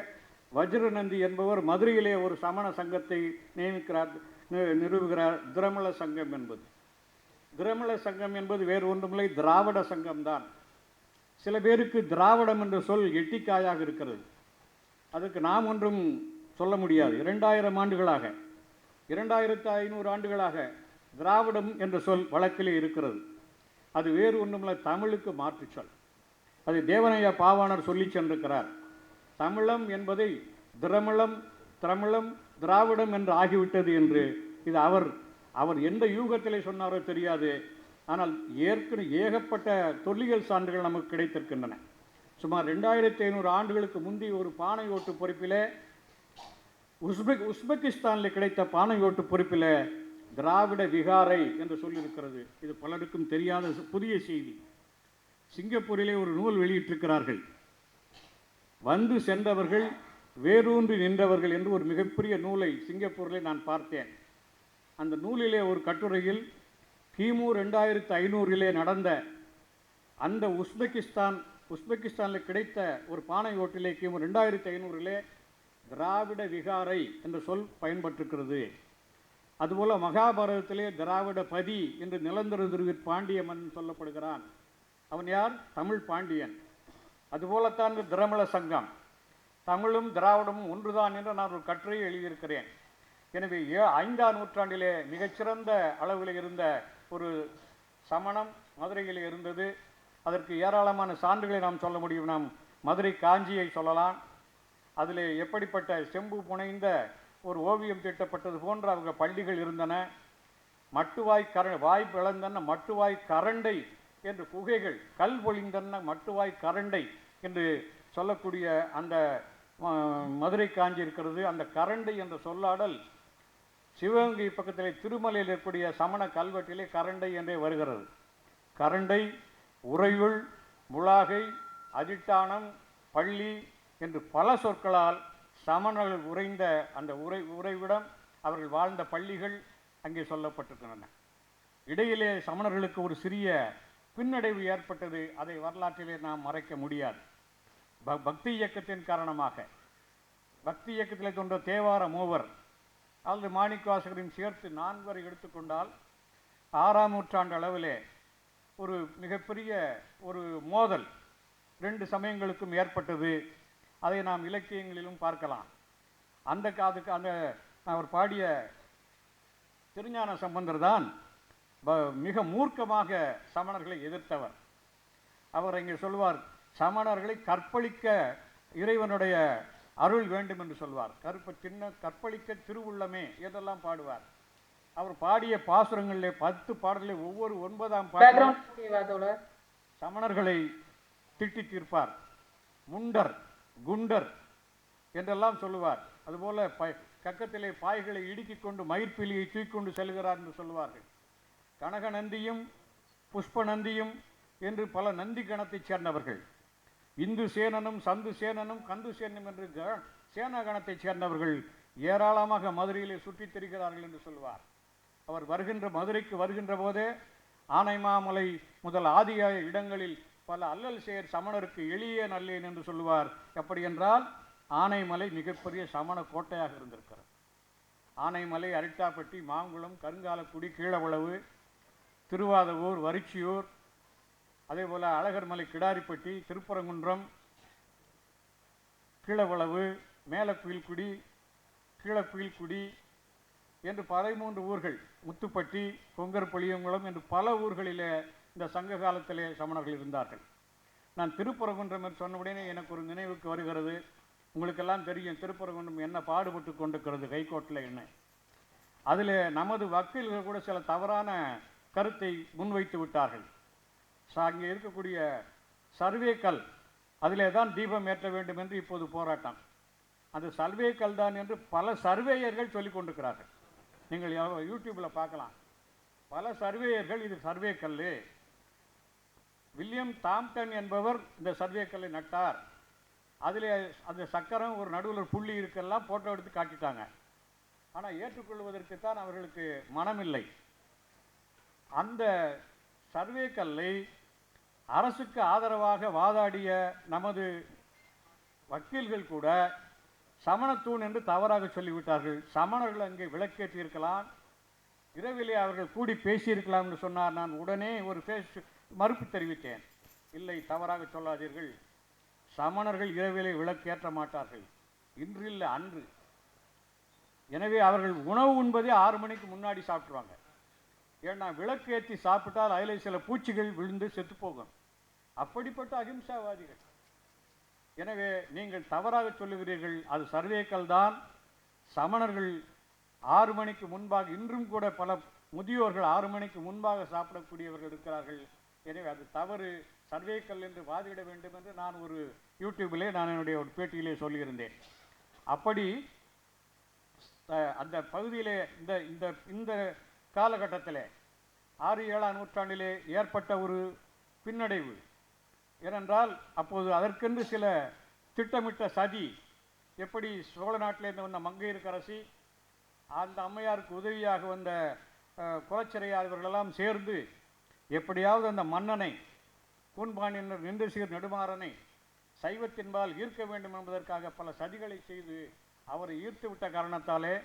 வஜ்ரநந்தி என்பவர் மதுரையிலே ஒரு சமண சங்கத்தை நிறுவுகிறார். திரமள சங்கம் என்பது. திரமள சங்கம் என்பது வேறு ஒன்றுமில்லை, திராவிட சங்கம்தான். சில பேருக்கு திராவிடம் என்ற சொல் எட்டிக்காயாக இருக்கிறது. அதுக்கு நாம் ஒன்றும் சொல்ல முடியாது. 2000 ஆண்டுகளாக 2500 ஆண்டுகளாக திராவிடம் என்ற சொல் வழக்கிலே இருக்கிறது. அது வேறு ஒன்றுமில்லை, தமிழுக்கு மாற்று சொல். அது தேவனையா பாவாணர் சொல்லி சென்றிருக்கிறார். தமிழம் என்பதை திரமிழம், திரமிழம், திராவிடம் என்று ஆகிவிட்டது என்று. இது அவர் எந்த யூகத்திலே சொன்னாரோ தெரியாது. ஆனால் ஏகப்பட்ட தொல்லியல் சான்றுகள் நமக்கு கிடைத்திருக்கின்றன. சுமார் 2500 ஆண்டுகளுக்கு முந்தைய ஒரு பானை ஓட்டு பொறுப்பிலே உஸ்பெகிஸ்தானில் கிடைத்த பானை ஓட்டு பொறுப்பில் திராவிட விகாரை என்று சொல்லியிருக்கிறது. இது பலருக்கும் தெரியாத புதிய செய்தி. சிங்கப்பூரிலே ஒரு நூல் வெளியிட்டிருக்கிறார்கள். வந்து சென்றவர்கள், வேரூன்றி நின்றவர்கள் என்று ஒரு மிகப்பெரிய நூலை சிங்கப்பூரிலே நான் பார்த்தேன். அந்த நூலிலே ஒரு கட்டுரையில் கிமு 2500 நடந்த அந்த உஸ்பெகிஸ்தானில் கிடைத்த ஒரு பானை ஓட்டிலே கிமு 2500 திராவிட விகாரை என்ற சொல் பயன்பட்டிருக்கிறது. அதுபோல் மகாபாரதத்திலே திராவிட பதி என்று நிலந்தருதிருவிற் பாண்டியமன் சொல்லப்படுகிறான். அவன் யார்? தமிழ் பாண்டியன். அதுபோலத்தான் இந்த திரமள சங்கம். தமிழும் திராவிடமும் ஒன்றுதான் என்று நான் ஒரு கட்டுரையை எழுதியிருக்கிறேன். எனவே 5ஆம் நூற்றாண்டிலே மிகச்சிறந்த அளவில் இருந்த ஒரு சமணம் மதுரையில் இருந்தது. அதற்கு ஏராளமான சான்றுகளை நாம் சொல்ல முடியும். நாம் மதுரை காஞ்சியை சொல்லலாம். அதில் எப்படிப்பட்ட செம்பு புனைந்த ஒரு ஓவியம் தீட்டப்பட்டது போன்ற அவங்க பள்ளிகள் இருந்தன. வாய் பிளந்தன மட்டுவாய் கரண்டை என்று குகைகள், கல் பொழிந்தன மட்டுவாய் கரண்டை என்று சொல்லக்கூடிய அந்த மதுரை காஞ்சி இருக்கிறது. அந்த கரண்டை என்ற சொல்லாடல் சிவகங்கை பக்கத்திலே திருமலையில் இருக்கக்கூடிய சமண கல்வெட்டிலே கரண்டை என்றே வருகிறது. கரண்டை, உறையுள், முளாகை, அதிட்டானம், பள்ளி என்று பல சொற்களால் சமணர்கள் உறைந்த அந்த உறைவிடம், அவர்கள் வாழ்ந்த பள்ளிகள் அங்கே சொல்லப்பட்டிருக்கின்றன. இடையிலே சமணர்களுக்கு ஒரு சிறிய பின்னடைவு ஏற்பட்டது. அதை வரலாற்றிலே நாம் மறைக்க முடியாது. பக்தி இயக்கத்தின் காரணமாக, பக்தி இயக்கத்திலே தோன்ற தேவார மூவர் அல்லது மாணிக்கவாசகரின் சேர்த்து 4 வரை எடுத்துக்கொண்டால் 6ஆம் நூற்றாண்டு அளவிலே ஒரு மிகப்பெரிய ஒரு மோதல் 2 சமயங்களுக்கும் ஏற்பட்டது. அதை நாம் இலக்கியங்களிலும் பார்க்கலாம். அதுக்கு அவர் பாடிய திருஞான சம்பந்தர் தான் மிக மூர்க்கமாக சமணர்களை எதிர்த்தவர். அவர் இங்கே சொல்வார், சமணர்களை கற்பழிக்க இறைவனுடைய அருள் வேண்டும் என்று சொல்வார். கற்பழிக்க திருவுள்ளமே என்றெல்லாம் பாடுவார். அவர் பாடிய பாசுரங்களிலே 10 பாடல்களில் ஒவ்வொரு 9ஆம் பாடல் சமணர்களை திட்டி தீர்ப்பார். முண்டர், குண்டர் என்றெல்லாம் சொல்லுவார். அதுபோல கக்கத்திலே பாய்களை இடுக்கிக் கொண்டு மயிர்பிலியை தூக்கிக்கொண்டு செல்கிறார் என்று சொல்லுவார்கள். கனக நந்தியும் புஷ்ப நந்தியும் என்று பல நந்தி கணத்தைச் சேர்ந்தவர்கள். இந்து சேனனும் சந்து சேனனும் கந்து சேனனும் என்று சேனா கணத்தைச் சேர்ந்தவர்கள் ஏராளமாக மதுரையிலே சுற்றித் திரிகிறார்கள் என்று சொல்வார். அவர் மதுரைக்கு வருகின்ற போதே ஆனைமாமலை முதல் ஆதிய இடங்களில் பல அல்லல் செயற் சமணருக்கு எளிய நல்லேன் என்று சொல்லுவார். எப்படி என்றால், ஆனைமலை மிகப்பெரிய சமண கோட்டையாக இருந்திருக்கிறது. ஆனைமலை, அரிட்டாப்பட்டி, மாங்குளம், கருங்காலக்குடி, கீழவளவு, திருவாதவூர், வரிச்சியூர், அதே போல் அழகர்மலை, கிடாரிப்பட்டி, திருப்பரங்குன்றம், கீழவளவு, மேலக்குயில்குடி, கீழக்குயில்குடி என்று 13 ஊர்கள், முத்துப்பட்டி, கொங்கர் புளியங்குளம் என்று பல ஊர்களிலே இந்த சங்க காலத்திலே சமணர்கள் இருந்தார்கள். நான் திருப்பரங்குன்றம் என்று சொன்னவுடனே எனக்கு ஒரு நினைவுக்கு வருகிறது. உங்களுக்கெல்லாம் தெரியும் திருப்பரங்குன்றம் என்ன பாடுபட்டு கொண்டிருக்கிறது கைகோட்டில் என்ன. அதில் நமது வக்கீல்கள் கூட சில தவறான கருத்தை முன்வைத்து விட்டார்கள். அங்கே இருக்கக்கூடிய சர்வே கல், அதிலே தான் தீபம் ஏற்ற வேண்டும் என்று இப்போது போராட்டம். அது சர்வே கல் தான் என்று பல சர்வேயர்கள் சொல்லிக் கொண்டிருக்கிறார்கள். நீங்கள் யூடியூப்பில் பார்க்கலாம். பல சர்வேயர்கள் இது சர்வே கல், வில்லியம் தாம்டன் என்பவர் இந்த சர்வே கல்லை நட்டார், அதில் அந்த சக்கரம் ஒரு நடுவில் புள்ளி இருக்கெல்லாம் ஃபோட்டோ எடுத்து காட்டிட்டாங்க. ஆனால் ஏற்றுக்கொள்வதற்குத்தான் அவர்களுக்கு மனமில்லை. அந்த சர்வே கல்லை அரசுக்கு ஆதரவாக வாதாடிய நமது வக்கீல்கள் கூட சமணத்தூண் என்று தவறாக சொல்லிவிட்டார்கள். சமணர்கள் அங்கே விளக்கேற்றியிருக்கலாம், இரவிலே அவர்கள் கூடி பேசியிருக்கலாம் என்று சொன்னார். நான் உடனே ஒரு மறுப்பு தெரிவித்தேன். இல்லை, தவறாக சொல்லாதீர்கள், சமணர்கள் இரவிலே விளக்கேற்ற மாட்டார்கள், இன்று இல்லை அன்று. எனவே அவர்கள் உணவு உண்பதே 6 மணிக்கு முன்னாடி சாப்பிட்ருவாங்க. ஏன்னா விளக்கு ஏற்றி சாப்பிட்டால் அதில் சில பூச்சிகள் விழுந்து செத்து போகும். அப்படிப்பட்ட அகிம்சாவாதிகள். எனவே நீங்கள் தவறாக சொல்லுகிறீர்கள். அது சர்வேக்கல் தான். சமணர்கள் 6 மணிக்கு முன்பாக, இன்றும் கூட பல முதியோர்கள் 6 மணிக்கு முன்பாக சாப்பிடக்கூடியவர்கள் இருக்கிறார்கள். எனவே அது தவறு, சர்வேக்கல் என்று வாதிட வேண்டும் என்று நான் ஒரு யூடியூபிலே நான் என்னுடைய ஒரு பேட்டியிலே சொல்லியிருந்தேன். அப்படி அந்த பகுதியிலே இந்த இந்த இந்த காலகட்டத்தில் 6-7ஆம் நூற்றாண்டிலே ஏற்பட்ட ஒரு பின்னடைவு. ஏனென்றால் அப்போது அதற்கென்று சில திட்டமிட்ட சதி. எப்படி சோழ நாட்டிலேருந்து வந்த மங்கையர்க்கரசி, அந்த அம்மையாருக்கு உதவியாக வந்த குலச்சிறையார் இவர்களெல்லாம் சேர்ந்து எப்படியாவது அந்த மன்னனை, கூன்பாண்டியனர் நின்று சீர் நெடுமாறனை சைவத்தின்பால் ஈர்க்க வேண்டும் என்பதற்காக பல சதிகளை செய்து அவரை ஈர்த்து விட்ட காரணத்தாலே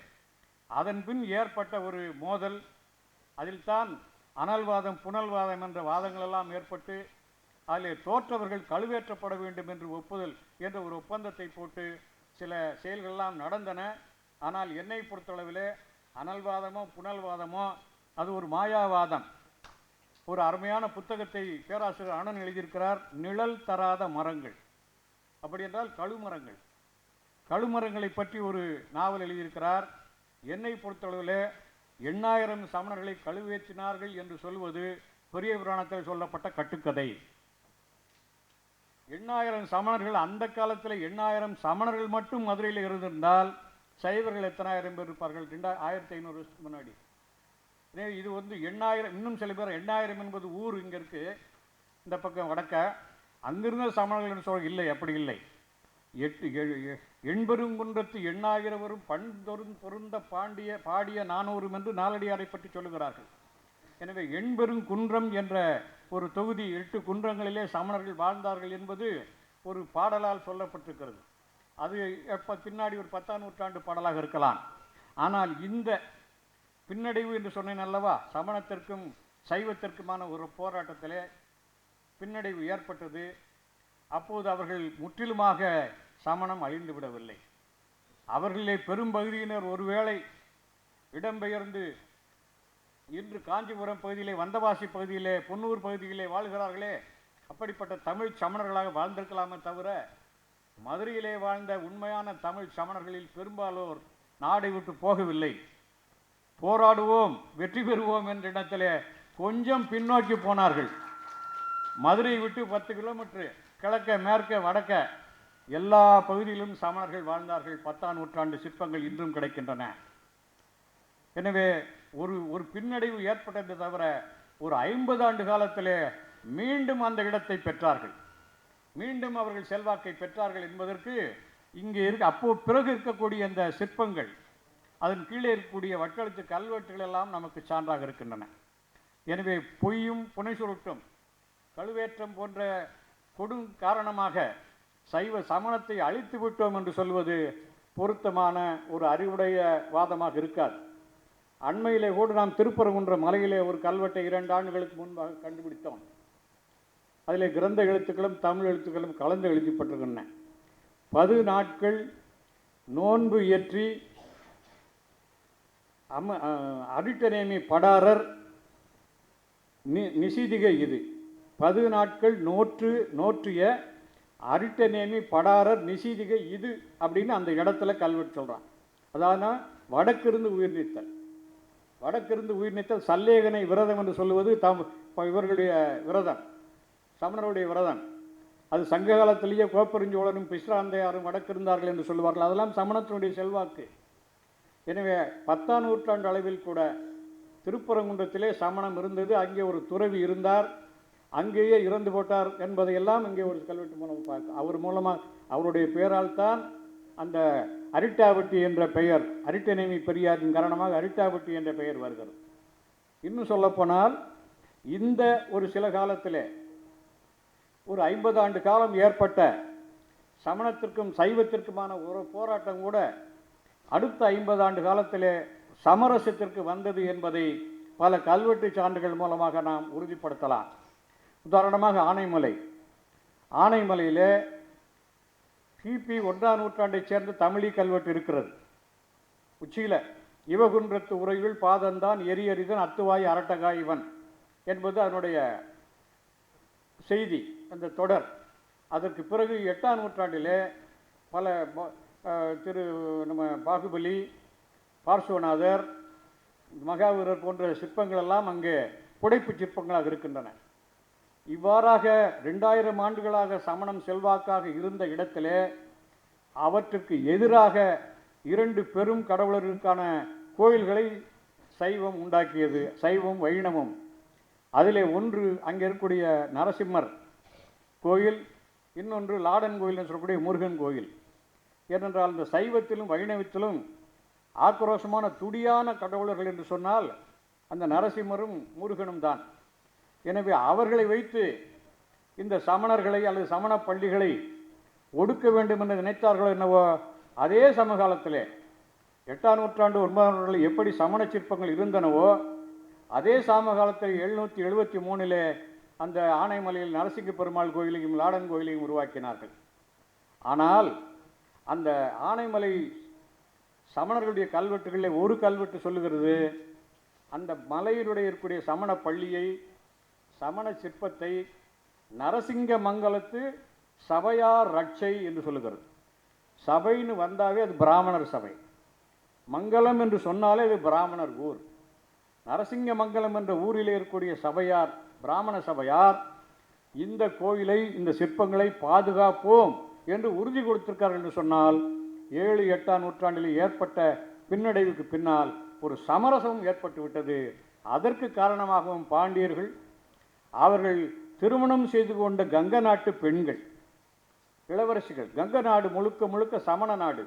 அதன் பின் ஏற்பட்ட ஒரு மோதல். அதில்தான் அனல்வாதம் புனல்வாதம் என்ற வாதங்களெல்லாம் ஏற்பட்டு அதில் தோற்றவர்கள் கழுவேற்றப்பட வேண்டும் என்று ஒப்புதல் என்ற ஒரு ஒப்பந்தத்தை போட்டு சில செயல்களெல்லாம் நடந்தன. ஆனால் என்னை பொறுத்தளவிலே அனல்வாதமோ புனல்வாதமோ அது ஒரு மாயாவாதம். ஒரு அருமையான புத்தகத்தை பேராசிரியர் அண்ணன் எழுதியிருக்கிறார், நிழல் தராத மரங்கள். அப்படி என்றால் கழுமரங்கள். கழுமரங்களை பற்றி ஒரு நாவல் எழுதியிருக்கிறார். என்னை பொறுத்தளவில் 8000 சமணர்களை கழுவேற்றினார்கள் என்று சொல்வது பெரிய புராணத்தில் சொல்லப்பட்ட கட்டுக்கதை. 8000 சமணர்கள், அந்த காலத்தில் 8000 சமணர்கள் மட்டும் மதுரையில் இருந்திருந்தால் சைவர்கள் எத்தனாயிரம் பேர் இருப்பார்கள்? 1500 வருஷத்துக்கு முன்னாடி. எனவே இது 8000. இன்னும் சில பேர் 8000 என்பது ஊர் இங்கே இருக்குது, இந்த பக்கம் வடக்க. அங்கிருந்த சமணர்கள் சொல்ல இல்லை, அப்படி இல்லை. 8 8000 பண்தொரும் பொருந்த பாடிய 400 என்று நாலடியாரை பற்றி சொல்லுகிறார்கள். எனவே 8 குன்றம் என்ற ஒரு தொகுதி, 8 குன்றங்களிலே சமணர்கள் வாழ்ந்தார்கள் என்பது ஒரு பாடலால் சொல்லப்பட்டிருக்கிறது. அது எப்போ பின்னாடி ஒரு 10ஆம் நூற்றாண்டு பாடலாக இருக்கலாம். ஆனால் இந்த பின்னடைவு என்று சொன்னேன் அல்லவா, சமணத்திற்கும் சைவத்திற்குமான ஒரு போராட்டத்திலே பின்னடைவு ஏற்பட்டது. அப்போது அவர்கள் முற்றிலுமாக சமணம் அழிந்து விடவில்லை. அவர்களிலே பெரும்பகுதியினர் ஒருவேளை இடம்பெயர்ந்து இன்று காஞ்சிபுரம் பகுதியிலே, வந்தவாசி பகுதியிலே, பொன்னூர் பகுதியிலே வாழ்கிறார்களே, அப்படிப்பட்ட தமிழ் சமணர்களாக வாழ்ந்திருக்கலாமே தவிர மதுரையிலே வாழ்ந்த உண்மையான தமிழ் சமணர்களில் பெரும்பாலோர் நாடை விட்டு போகவில்லை. போராடுவோம் வெற்றி பெறுவோம் என்ற இடத்திலே கொஞ்சம் பின்னோக்கி போனார்கள். மதுரை விட்டு 10 கிலோமீட்டர் கிழக்க மேற்க வடக்க எல்லா பகுதியிலும் சமணர்கள் வாழ்ந்தார்கள். 10ஆம் நூற்றாண்டு சிற்பங்கள் இன்றும் கிடைக்கின்றன. எனவே ஒரு பின்னடைவு ஏற்பட்டதை தவிர ஒரு 50 ஆண்டு காலத்திலே மீண்டும் அந்த இடத்தை பெற்றார்கள், மீண்டும் அவர்கள் செல்வாக்கை பெற்றார்கள் என்பதற்கு இங்கே அப்போ பிறகு இருக்கக்கூடிய அந்த சிற்பங்கள், அதன் கீழே இருக்கக்கூடிய வட்டெழுத்து கல்வெட்டுகள் எல்லாம் நமக்கு சான்றாக இருக்கின்றன. எனவே பொய்யும் புனை சுருட்டும் கழுவேற்றம் போன்ற கொடும் காரணமாக சைவ சமணத்தை அழித்து விட்டோம் என்று சொல்வது பொருத்தமான ஒரு அறிவுடைய வாதமாக இருக்காது. அண்மையிலே கூட நாம் திருப்பரங்குன்ற மலையிலே ஒரு கல்வெட்டை 2 ஆண்டுகளுக்கு முன்பாக கண்டுபிடித்தோம். அதிலே கிரந்த எழுத்துக்களும் தமிழ் எழுத்துக்களும் கலந்து எழுதப்பட்டிருக்கின்றன. 10 நாட்கள் நோன்பு இயற்றி அரிட்டநேமி படாரர் நிசீதிகை இது. 10 நாட்கள் நோற்றிய அரிட்டநேமி படாரர் நிசீதிகை இது அப்படின்னு அந்த இடத்துல கல்வெட்டு சொல்கிறான். அதாவது வடக்கிருந்து உயிர் நீத்தல், வடக்கிருந்து உயிர் நீத்தல். சல்லேகனை விரதம் என்று சொல்லுவது இவர்களுடைய விரதம், சமணருடைய விரதம். அது சங்க காலத்திலேயே கோப்பெருஞ்சோழனும் பிஸ்ராந்தையாரும் வடக்கிருந்தார்கள் என்று சொல்லுவார்கள். அதெல்லாம் சமணத்தினுடைய செல்வாக்கு. எனவே 10ஆம் நூற்றாண்டு அளவில் கூட திருப்பரங்குன்றத்திலே சமணம் இருந்தது. அங்கே ஒரு துறவி இருந்தார், அங்கேயே இறந்து போட்டார் என்பதையெல்லாம் இங்கே ஒரு கல்வெட்டு மூலம் பார்க்க, அவர் மூலமாக அவருடைய பெயரால் தான் அந்த அரிட்டாவட்டி என்ற பெயர், அரிட்டநேமி பெரியாரின் காரணமாக அரிட்டாவட்டி என்ற பெயர் வருகிறது. இன்னும் சொல்லப்போனால் இந்த ஒரு சில காலத்திலே ஒரு 50 ஆண்டு காலம் ஏற்பட்ட சமணத்திற்கும் சைவத்திற்குமான ஒரு போராட்டம் கூட அடுத்த 50 ஆண்டு காலத்திலே சமரசத்திற்கு வந்தது என்பதை பல கல்வெட்டு சான்றுகள் மூலமாக நாம் உறுதிப்படுத்தலாம். உதாரணமாக ஆனைமலையிலே கிபி 1ஆம் நூற்றாண்டைச் சேர்ந்த தமிழி கல்வெட்டு இருக்கிறது. உச்சியில் இவகுன்றத்து உரையுள் பாதந்தான் எரியரிதன் அத்துவாய் அரட்டகாய்வன் என்பது அதனுடைய செய்தி, அந்த தொடர். அதற்கு பிறகு 8ஆம் நூற்றாண்டிலே பல நம்ம பாகுபலி, பார்சுவநாதர், மகாவீரர் போன்ற சிற்பங்கள் எல்லாம் அங்கே புடைப்பு சிற்பங்களாக இருக்கின்றன. இவ்வாறாக 2000 ஆண்டுகளாக சமணம் செல்வாக்காக இருந்த இடத்திலே அவற்றுக்கு எதிராக 2 பெரும் கடவுளர்களுக்கான கோயில்களை சைவம் உண்டாக்கியது, சைவம் வைணவம். அதிலே ஒன்று அங்கே இருக்கக்கூடிய நரசிம்மர் கோயில், இன்னொன்று லாடன் கோயில்னு சொல்லக்கூடிய முருகன் கோயில். ஏனென்றால் இந்த சைவத்திலும் வைணவத்திலும் ஆக்ரோஷமான துடியான கடவுளர்கள் என்று சொன்னால் அந்த நரசிம்மரும் முருகனும் தான். எனவே அவர்களை வைத்து இந்த சமணர்களை அல்லது சமண பள்ளிகளை ஒடுக்க வேண்டும் என்று நினைத்தார்களோ என்னவோ, அதே சமகாலத்திலே 8ஆம் நூற்றாண்டு 9ஆம் நூற்றாண்டில் எப்படி சமண சிற்பங்கள் இருந்தனவோ அதே சமகாலத்தில் 773 அந்த ஆனைமலையில் நரசிங்க பெருமாள் கோயிலையும் லாடன் கோயிலையும் உருவாக்கினார்கள். ஆனால் அந்த ஆனைமலை சமணர்களுடைய கல்வெட்டுகளில் ஒரு கல்வெட்டு சொல்லுகிறது, அந்த மலையினுடைய இருக்கக்கூடிய சமண பள்ளியை, சமண சிற்பத்தை நரசிங்க மங்கலத்து சபையார் ரட்சை என்று சொல்லுகிறது. சபைன்னு வந்தாவே அது பிராமணர் சபை, மங்கலம் என்று சொன்னாலே அது பிராமணர் ஊர். நரசிங்க மங்கலம் என்ற ஊரிலே இருக்கக்கூடிய சபையார், பிராமண சபையார், இந்த கோயிலை, இந்த சிற்பங்களை பாதுகாப்போம் என்று உறுதி கொடுத்திருக்கார்கள் என்று சொன்னால் 7, 8ஆம் நூற்றாண்டில் ஏற்பட்ட பின்னடைவுக்கு பின்னால் ஒரு சமரசம் ஏற்பட்டு விட்டது. அதற்கு காரணமாகவும் பாண்டியர்கள், அவர்கள் திருமணம் செய்து கொண்ட கங்க நாட்டு பெண்கள், இளவரசிகள், கங்க நாடு முழுக்க முழுக்க சமண நாடு,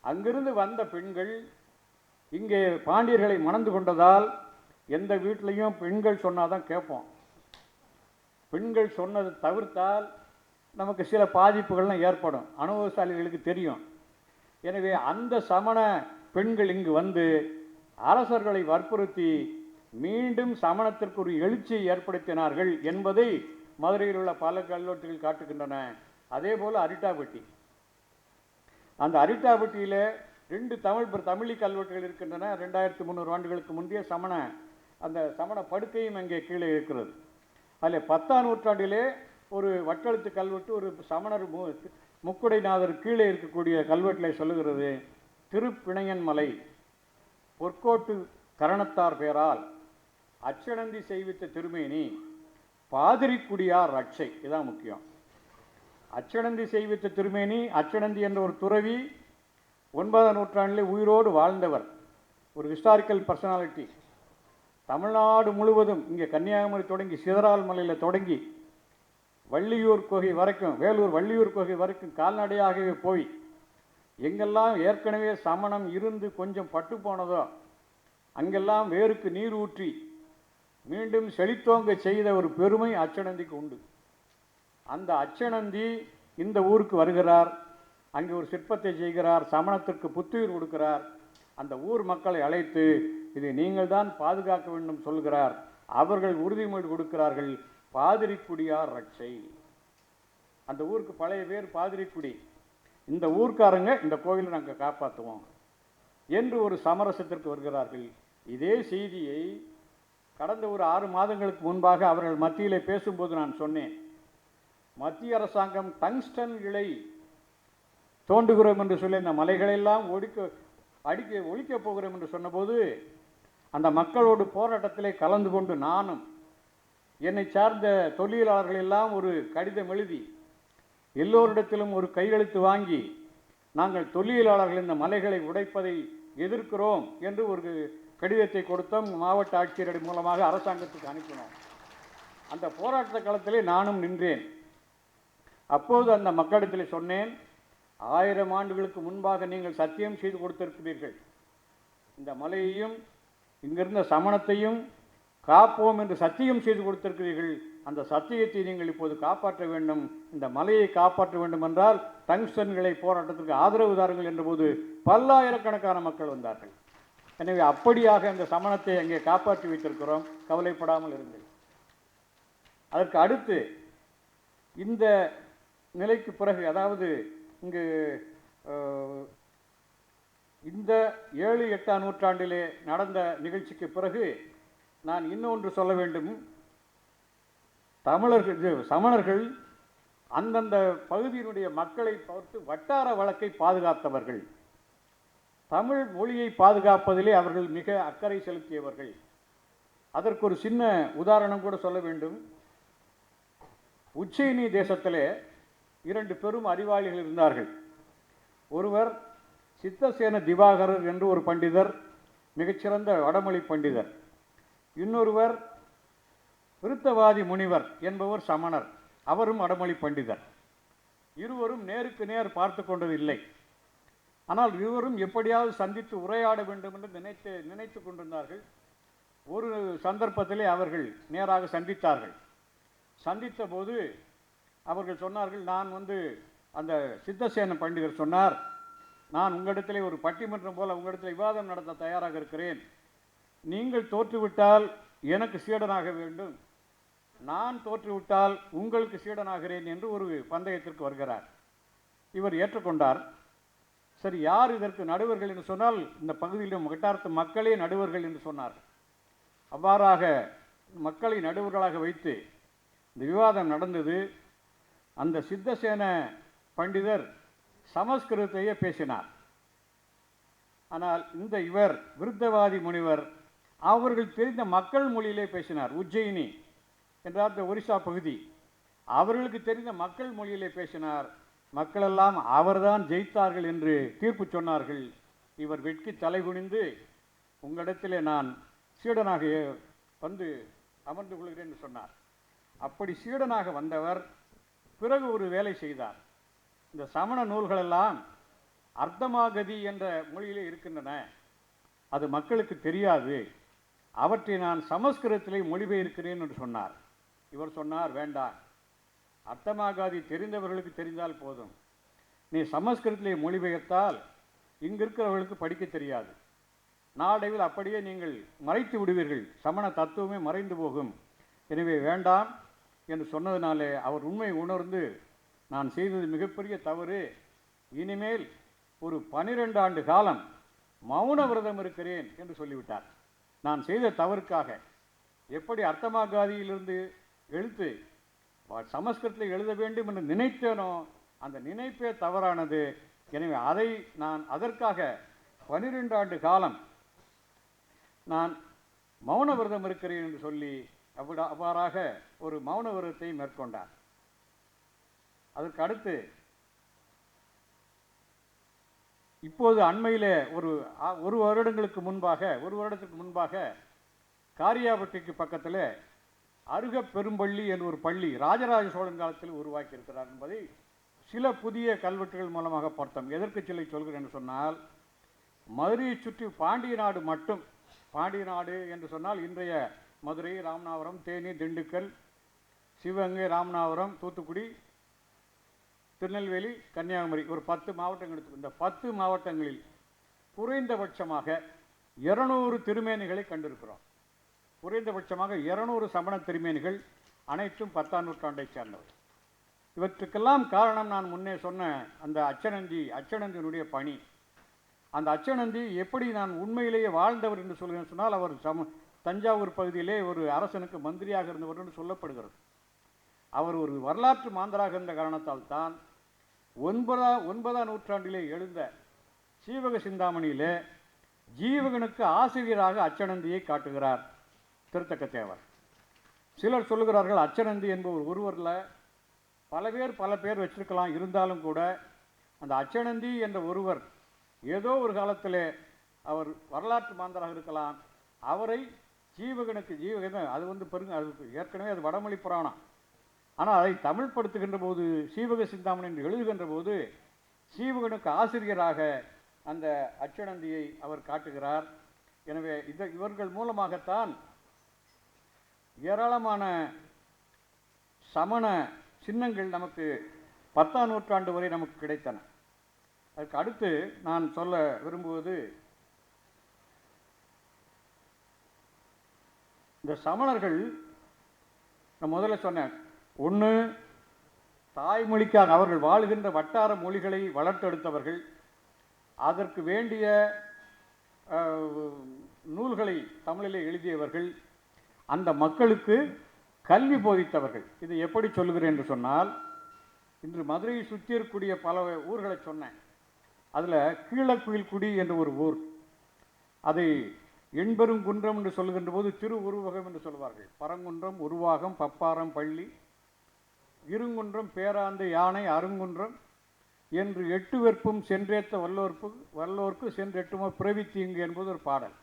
அங்கிருந்து வந்த பெண்கள் இங்கே பாண்டியர்களை மணந்து கொண்டதால் எந்த வீட்டிலையும் பெண்கள் சொன்னாதான் கேட்போம். பெண்கள் சொன்னதை தவிர்த்தால் நமக்கு சில பாதிப்புகள்லாம் ஏற்படும், அனுபவசாலிகளுக்கு தெரியும். எனவே அந்த சமண பெண்கள் இங்கு வந்து அரசர்களை வற்புறுத்தி மீண்டும் சமணத்திற்கு ஒரு எழுச்சியை ஏற்படுத்தினார்கள் என்பதை மதுரையில் உள்ள பல கல்வெட்டுகள் காட்டுகின்றன. அதே போல் அரிட்டாபட்டி, அந்த அரிட்டாபட்டியில் 2 தமிழி கல்வெட்டுகள் இருக்கின்றன. 2300 ஆண்டுகளுக்கு முந்தைய அந்த சமண படுக்கையும் அங்கே கீழே இருக்கிறது. அதில் 10ஆம் நூற்றாண்டிலே ஒரு வட்டெழுத்து கல்வெட்டு, ஒரு சமணர் முக்குடைநாதர் கீழே இருக்கக்கூடிய கல்வெட்டில் சொல்லுகிறது, திருப்பிணையன் மலை பொற்கோட்டு கரணத்தார் பெயரால் அச்சடந்தி செய்வித்த திருமேனி பாதிரிக்குடியார் ரட்சை. இதுதான் முக்கியம். அச்சடந்தி செய்வித்த திருமேனி, அச்சடந்தி என்ற ஒரு துறவி 9ஆம் நூற்றாண்டிலே உயிரோடு வாழ்ந்தவர், ஒரு ஹிஸ்டாரிக்கல் பர்சனாலிட்டி. தமிழ்நாடு முழுவதும், இங்கே கன்னியாகுமரி தொடங்கி சிதறால் மலையில் தொடங்கி வள்ளியூர் குகை வரைக்கும், வேலூர் வள்ளியூர் குகை வரைக்கும் கால்நடையாகவே போய் எங்கெல்லாம் ஏற்கனவே சமணம் இருந்து கொஞ்சம் பட்டு போனதோ அங்கெல்லாம் வேருக்கு நீர் ஊற்றி மீண்டும் செழித்தோங்க செய்த ஒரு பெருமை அச்சனந்திக்கு உண்டு. அந்த அச்சனந்தி இந்த ஊருக்கு வருகிறார், அங்கே ஒரு சிற்பத்தை செய்கிறார், சமணத்திற்கு புத்துயிர் கொடுக்கிறார். அந்த ஊர் மக்களை அழைத்து இதை நீங்கள் தான் பாதுகாக்க வேண்டும் சொல்கிறார். அவர்கள் உறுதிமொழி கொடுக்கிறார்கள், பாதிரிக்குடியார் ரட்சை. அந்த ஊருக்கு பழைய பேர் பாதிரிக்குடி. இந்த ஊர்க்காரங்க இந்த கோயிலை நாங்கள் காப்பாற்றுவோம் என்று ஒரு சமரசத்திற்கு வருகிறார்கள். இதே செய்தியை கடந்த ஒரு 6 மாதங்களுக்கு முன்பாக அவர்கள் மத்தியிலே பேசும்போது நான் சொன்னேன். மத்திய அரசாங்கம் டங்ஸ்டன் இழை தோண்டுகிறோம் என்று சொல்லி இந்த மலைகளெல்லாம் ஒழிக்கப் போகிறோம் என்று சொன்னபோது அந்த மக்களோடு போராட்டத்திலே கலந்து கொண்டு நானும் என்னை சார்ந்த தொழிலாளர்கள் எல்லாம் ஒரு கடிதம் எழுதி எல்லோரிடத்திலும் ஒரு கையெழுத்து வாங்கி நாங்கள் தொழிலாளர்கள் இந்த மலைகளை உடைப்பதை எதிர்க்கிறோம் என்று ஒரு கடிதத்தை கொடுத்தோம். மாவட்ட ஆட்சியர் மூலமாக அரசாங்கத்துக்கு அனுப்பினோம். அந்த போராட்ட காலத்திலே நானும் நின்றேன். அப்போது அந்த மக்களிடத்தில் சொன்னேன், 1000 ஆண்டுகளுக்கு முன்பாக நீங்கள் சத்தியம் செய்து கொடுத்திருக்கிறீர்கள், இந்த மலையையும் இங்கிருந்த சமணத்தையும் காப்போம் என்று சத்தியம் செய்து கொடுத்திருக்கிறீர்கள். அந்த சத்தியத்தை நீங்கள் இப்போது காப்பாற்ற வேண்டும். இந்த மலையை காப்பாற்ற வேண்டும் என்றால் டங்ஸ்டன் விலை போராட்டத்திற்கு ஆதரவு தாருங்கள் என்றபோது பல்லாயிரக்கணக்கான மக்கள் வந்தார்கள். எனவே அப்படியாக இந்த சமணத்தை அங்கே காப்பாற்றி வைத்திருக்கிறோம், கவலைப்படாமல் இருங்கள். அதற்கு அடுத்து இந்த நிலைக்கு பிறகு, அதாவது இங்கு இந்த 7-8ஆம் நூற்றாண்டிலே நடந்த நிகழ்ச்சிக்கு பிறகு நான் இன்னொன்று சொல்ல வேண்டும். சமணர்கள் அந்தந்த பகுதியினுடைய மக்களை பார்த்து வட்டார வழக்கை பாதுகாத்தவர்கள், தமிழ் மொழியை பாதுகாப்பதிலே அவர்கள் மிக அக்கறை செலுத்தியவர்கள். அதற்கு ஒரு சின்ன உதாரணம் கூட சொல்ல வேண்டும். உஜ்ஜயினி தேசத்திலே 2 பெரும் அறிவாளிகள் இருந்தார்கள். ஒருவர் சித்தசேன திவாகரர் என்று ஒரு பண்டிதர், மிகச்சிறந்த வடமொழி பண்டிதர். இன்னொருவர் விருத்தவாதி முனிவர் என்பவர் சமணர், அவரும் வடமொழி பண்டிதர். இருவரும் நேருக்கு நேர் பார்த்து கொண்டது இல்லை. ஆனால் இருவரும் எப்படியாவது சந்தித்து உரையாட வேண்டும் என்று நினைத்து கொண்டிருந்தார்கள். ஒரு சந்தர்ப்பத்திலே அவர்கள் நேராக சந்தித்தார்கள். சந்தித்த போது அவர்கள் சொன்னார்கள், நான் அந்த சித்தசேன பண்டிதர் சொன்னார், நான் உங்களிடத்திலே ஒரு பட்டிமன்றம் போல உங்களிடத்தில் விவாதம் நடத்த தயாராக இருக்கிறேன். நீங்கள் தோற்றுவிட்டால் எனக்கு சீடனாக வேண்டும், நான் தோற்றுவிட்டால் உங்களுக்கு சீடனாகிறேன் என்று ஒரு பந்தயத்திற்கு வருகிறார். இவர் ஏற்றுக்கொண்டார். சரி, யார் இதற்கு நடுவர்கள் என்று சொன்னால் இந்த பகுதியிலும் வட்டாரத்து மக்களே நடுவர்கள் என்று சொன்னார்கள். அவ்வாறாக மக்களை நடுவர்களாக வைத்து இந்த விவாதம் நடந்தது. அந்த சித்தசேன பண்டிதர் சமஸ்கிருதத்தையே பேசினார். ஆனால் இவர் விருத்தவாதி முனிவர் அவர்கள் தெரிந்த மக்கள் மொழியிலே பேசினார். உஜ்ஜயினி என்றால் இந்த ஒரிசா பகுதி, அவர்களுக்கு தெரிந்த மக்கள் மொழியிலே பேசினார். மக்களெல்லாம் அவர்தான் ஜெயித்தார்கள் என்று தீர்ப்பு சொன்னார்கள். இவர் வெட்கி தலைகுனிந்து, உங்களிடத்திலே நான் சீடனாக அமர்ந்து கொள்கிறேன் என்று சொன்னார். அப்படி சீடனாக வந்தவர் பிறகு ஒரு வேலை செய்தார். இந்த சமண நூல்களெல்லாம் அர்த்தமாகதி என்ற மொழியிலே இருக்கின்றன, அது மக்களுக்கு தெரியாது, அவற்றை நான் சமஸ்கிருதத்திலே மொழிபெயர்க்கிறேன் என்று சொன்னார். இவர் சொன்னார், வேண்டாம், அர்த்தமாகாதி தெரிந்தவர்களுக்கு தெரிந்தால் போதும், நீ சமஸ்கிருதத்திலே மொழிபெயர்த்தால் இங்கிருக்கிறவர்களுக்கு படிக்க தெரியாது, நாளடைவில் அப்படியே நீங்கள் மறைத்து விடுவீர்கள், சமண தத்துவமே மறைந்து போகும், எனவே வேண்டாம் என்று சொன்னதினாலே அவர் உண்மை உணர்ந்து, நான் செய்தது மிகப்பெரிய தவறு, இனிமேல் ஒரு 12 ஆண்டு காலம் மௌன விரதம் இருக்கிறேன் என்று சொல்லிவிட்டார். நான் செய்த தவறுக்காக எப்படி அர்த்தமாகாதியிலிருந்து எழுத்து சமஸ்கிருதத்தில் எழுத வேண்டும் என்று நினைத்தேனோ அந்த நினைப்பே தவறானது. எனவே நான் அதற்காக 12 ஆண்டு காலம் நான் மௌன விரதம் இருக்கிறேன் என்று சொல்லி அவ்வாறாக ஒரு மௌன விரதத்தை மேற்கொண்டார். அதற்கு அடுத்து இப்போது அண்மையிலே ஒரு வருடத்துக்கு முன்பாக காரியாபட்டிக்கு பக்கத்தில் அருக பெரும்பள்ளி என்ற ஒரு பள்ளி ராஜராஜ சோழன் காலத்தில் உருவாக்கி இருக்கிறார் என்பதை சில புதிய கல்வெட்டுகள் மூலமாக பார்த்தோம். எதற்கு சிலை சொல்கிறேன் என்று சொன்னால், மதுரையை சுற்றி பாண்டிய நாடு என்று சொன்னால் இன்றைய மதுரை, ராமநாதபுரம், தேனி, திண்டுக்கல், சிவகங்கை, ராமநாதபுரம், தூத்துக்குடி, திருநெல்வேலி, கன்னியாகுமரி, ஒரு 10 மாவட்டங்கள் எடுத்து, இந்த 10 மாவட்டங்களில் குறைந்தபட்சமாக 200 திருமேனிகளை கண்டிருக்கிறோம். குறைந்தபட்சமாக 200 சமண திருமேனிகள், அனைத்தும் 10ஆம் நூற்றாண்டைச் சேர்ந்தவை. இவற்றுக்கெல்லாம் காரணம் நான் முன்னே சொன்ன அந்த அச்சனந்தியினுடைய பணி. அந்த அச்சனந்தி எப்படி நான் உண்மையிலேயே வாழ்ந்தவர் என்று சொல்கிறேன் சொன்னால், அவர் தஞ்சாவூர் பகுதியிலே ஒரு அரசனுக்கு மந்திரியாக இருந்தவர் என்று சொல்லப்படுகிறது. அவர் ஒரு வரலாற்று மாந்தராக இருந்த காரணத்தால் தான் 9ஆம் நூற்றாண்டிலே எழுந்த சீவக சிந்தாமணியிலே ஜீவகனுக்கு ஆசிரியராக அச்சனந்தியை காட்டுகிறார் திருத்தக்க தேவர். சிலர் சொல்லுகிறார்கள் அச்சனந்தி என்பவர் ஒருவரில் பல பேர் வச்சிருக்கலாம். இருந்தாலும் கூட அந்த அச்சனந்தி என்ற ஒருவர் ஏதோ ஒரு காலத்தில் அவர் வரலாற்று மாந்தராக இருக்கலாம். அவரை ஜீவகன் அது வந்து அது ஏற்கனவே அது வடமொழி புராணம். ஆனால் அதை தமிழ் படுத்துகின்ற போது சீவக சிந்தாமணி என்று எழுதுகின்ற போது சீவகனுக்கு ஆசிரியராக அந்த அச்சனந்தியை அவர் காட்டுகிறார். எனவே இவர்கள் மூலமாகத்தான் ஏராளமான சமண சின்னங்கள் நமக்கு 10ஆம் நூற்றாண்டு வரை நமக்கு கிடைத்தன. அதுக்கு அடுத்து நான் சொல்ல விரும்புவது, இந்த சமணர்கள் நான் முதல்ல சொன்னேன், ஒன்று தாய்மொழிக்காக அவர்கள் வாழ்கின்ற வட்டார மொழிகளை வளர்த்தெடுத்தவர்கள், அதற்கு வேண்டிய நூல்களை தமிழிலே எழுதியவர்கள், அந்த மக்களுக்கு கல்வி போதித்தவர்கள். இதை எப்படி சொல்லுகிறேன் என்று சொன்னால், இன்று மதுரையை சுற்றி இருக்கக்கூடிய பல ஊர்களை சொன்னேன். அதில் கீழக்குயில்குடி என்ற ஒரு ஊர், அதை எண்பெருங்குன்றம் என்று சொல்லுகின்ற போது திரு உருவகம் என்று சொல்வார்கள். பரங்குன்றம், உருவாகம், பப்பாரம், பள்ளி, இருங்குன்றம், பேராந்து, யானை, அருங்குன்றம் என்று 8 வெற்பும் சென்றேத்த வல்லோர்க்கு சென்றெட்டுமோ பிறவித்தீங்கு என்பது ஒரு பாடல்.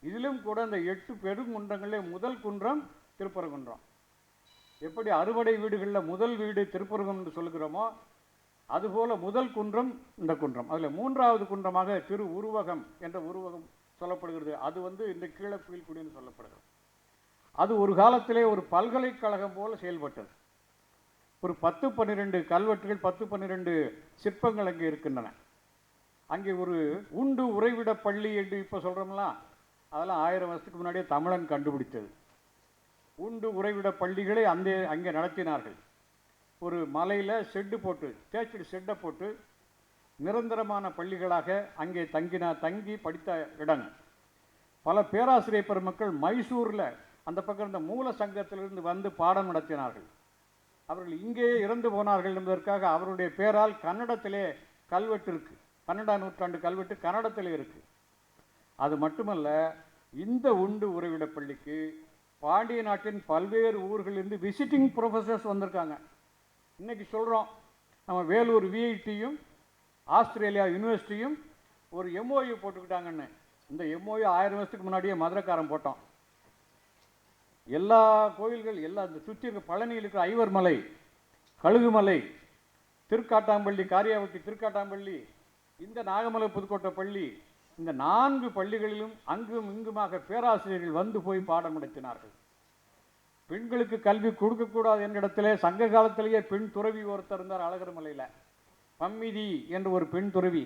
இதிலும் கூட அந்த 8 பெருங்குன்றங்களே முதல் குன்றம் திருப்பரங்குன்றம். எப்படி அறுவடை வீடுகளில் முதல் வீடு திருப்பரங்குன்றம் என்று சொல்கிறோமோ அதுபோல முதல் குன்றம் இந்த குன்றம். அதில் 3வது குன்றமாக திரு உருவகம் என்ற உருவகம் சொல்லப்படுகிறது. அது வந்து இந்த கீழக்குயில்குடி என்று சொல்லப்படுகிறது. அது ஒரு காலத்திலே ஒரு பல்கலைக்கழகம் போல செயல்பட்டது. ஒரு 10-12 கல்வெட்டுகள், 10-12 சிற்பங்கள் அங்கே இருக்கின்றன. அங்கே ஒரு உண்டு உறைவிட பள்ளி என்று இப்போ சொல்கிறோம்ல, அதெல்லாம் 1000 வருஷத்துக்கு முன்னாடியே தமிழன் கண்டுபிடித்தது. உண்டு உறைவிட பள்ளிகளை அங்கே நடத்தினார்கள். ஒரு மலையில் ஷெட்டு போட்டு, தேய்ச்சிடு ஷெட்டை போட்டு நிரந்தரமான பள்ளிகளாக அங்கே தங்கி படித்த இடம். பல பேராசிரியர் பெருமக்கள் மைசூரில் அந்த பக்கம் இருந்த மூல சங்கத்திலிருந்து வந்து பாடம் நடத்தினார்கள். அவர்கள் இங்கேயே இறந்து போனார்கள் என்பதற்காக அவருடைய பேரால் கன்னடத்திலே கல்வெட்டு இருக்குது. 12ஆம் நூற்றாண்டு கல்வெட்டு கன்னடத்திலே இருக்குது. அது மட்டுமல்ல, இந்த உண்டு உறைவிட பள்ளிக்கு பாண்டிய நாட்டின் பல்வேறு ஊர்களிலிருந்து விசிட்டிங் ப்ரொஃபஸர்ஸ் வந்திருக்காங்க. இன்றைக்கி சொல்கிறோம், நம்ம வேலூர் விஐடியும் ஆஸ்திரேலியா யூனிவர்சிட்டியும் ஒரு எம்ஓயு போட்டுக்கிட்டாங்கன்னு. இந்த எம்ஓயு 1000 வருஷத்துக்கு முன்னாடியே மதுரைக்காரன் போட்டோம். எல்லா கோயில்கள் எல்லாம் இந்த சுற்றி இருக்க பழனியில் இருக்கிற ஐவர்மலை, கழுகுமலை, திருக்காட்டாம்பள்ளி, காரியாவட்டி திருக்காட்டாம்பள்ளி, இந்த நாகமலை புதுக்கோட்டை பள்ளி, இந்த 4 பள்ளிகளிலும் அங்கும் இங்குமாக பேராசிரியர்கள் வந்து போய் பாடம் நடத்தினார்கள். பெண்களுக்கு கல்வி கொடுக்கக்கூடாது என்ற இடத்திலே சங்க காலத்திலேயே பெண் துறவி ஒருத்தர் இருந்தார் அழகர் மலையில். பம்மிதி என்ற ஒரு பெண் துறவி.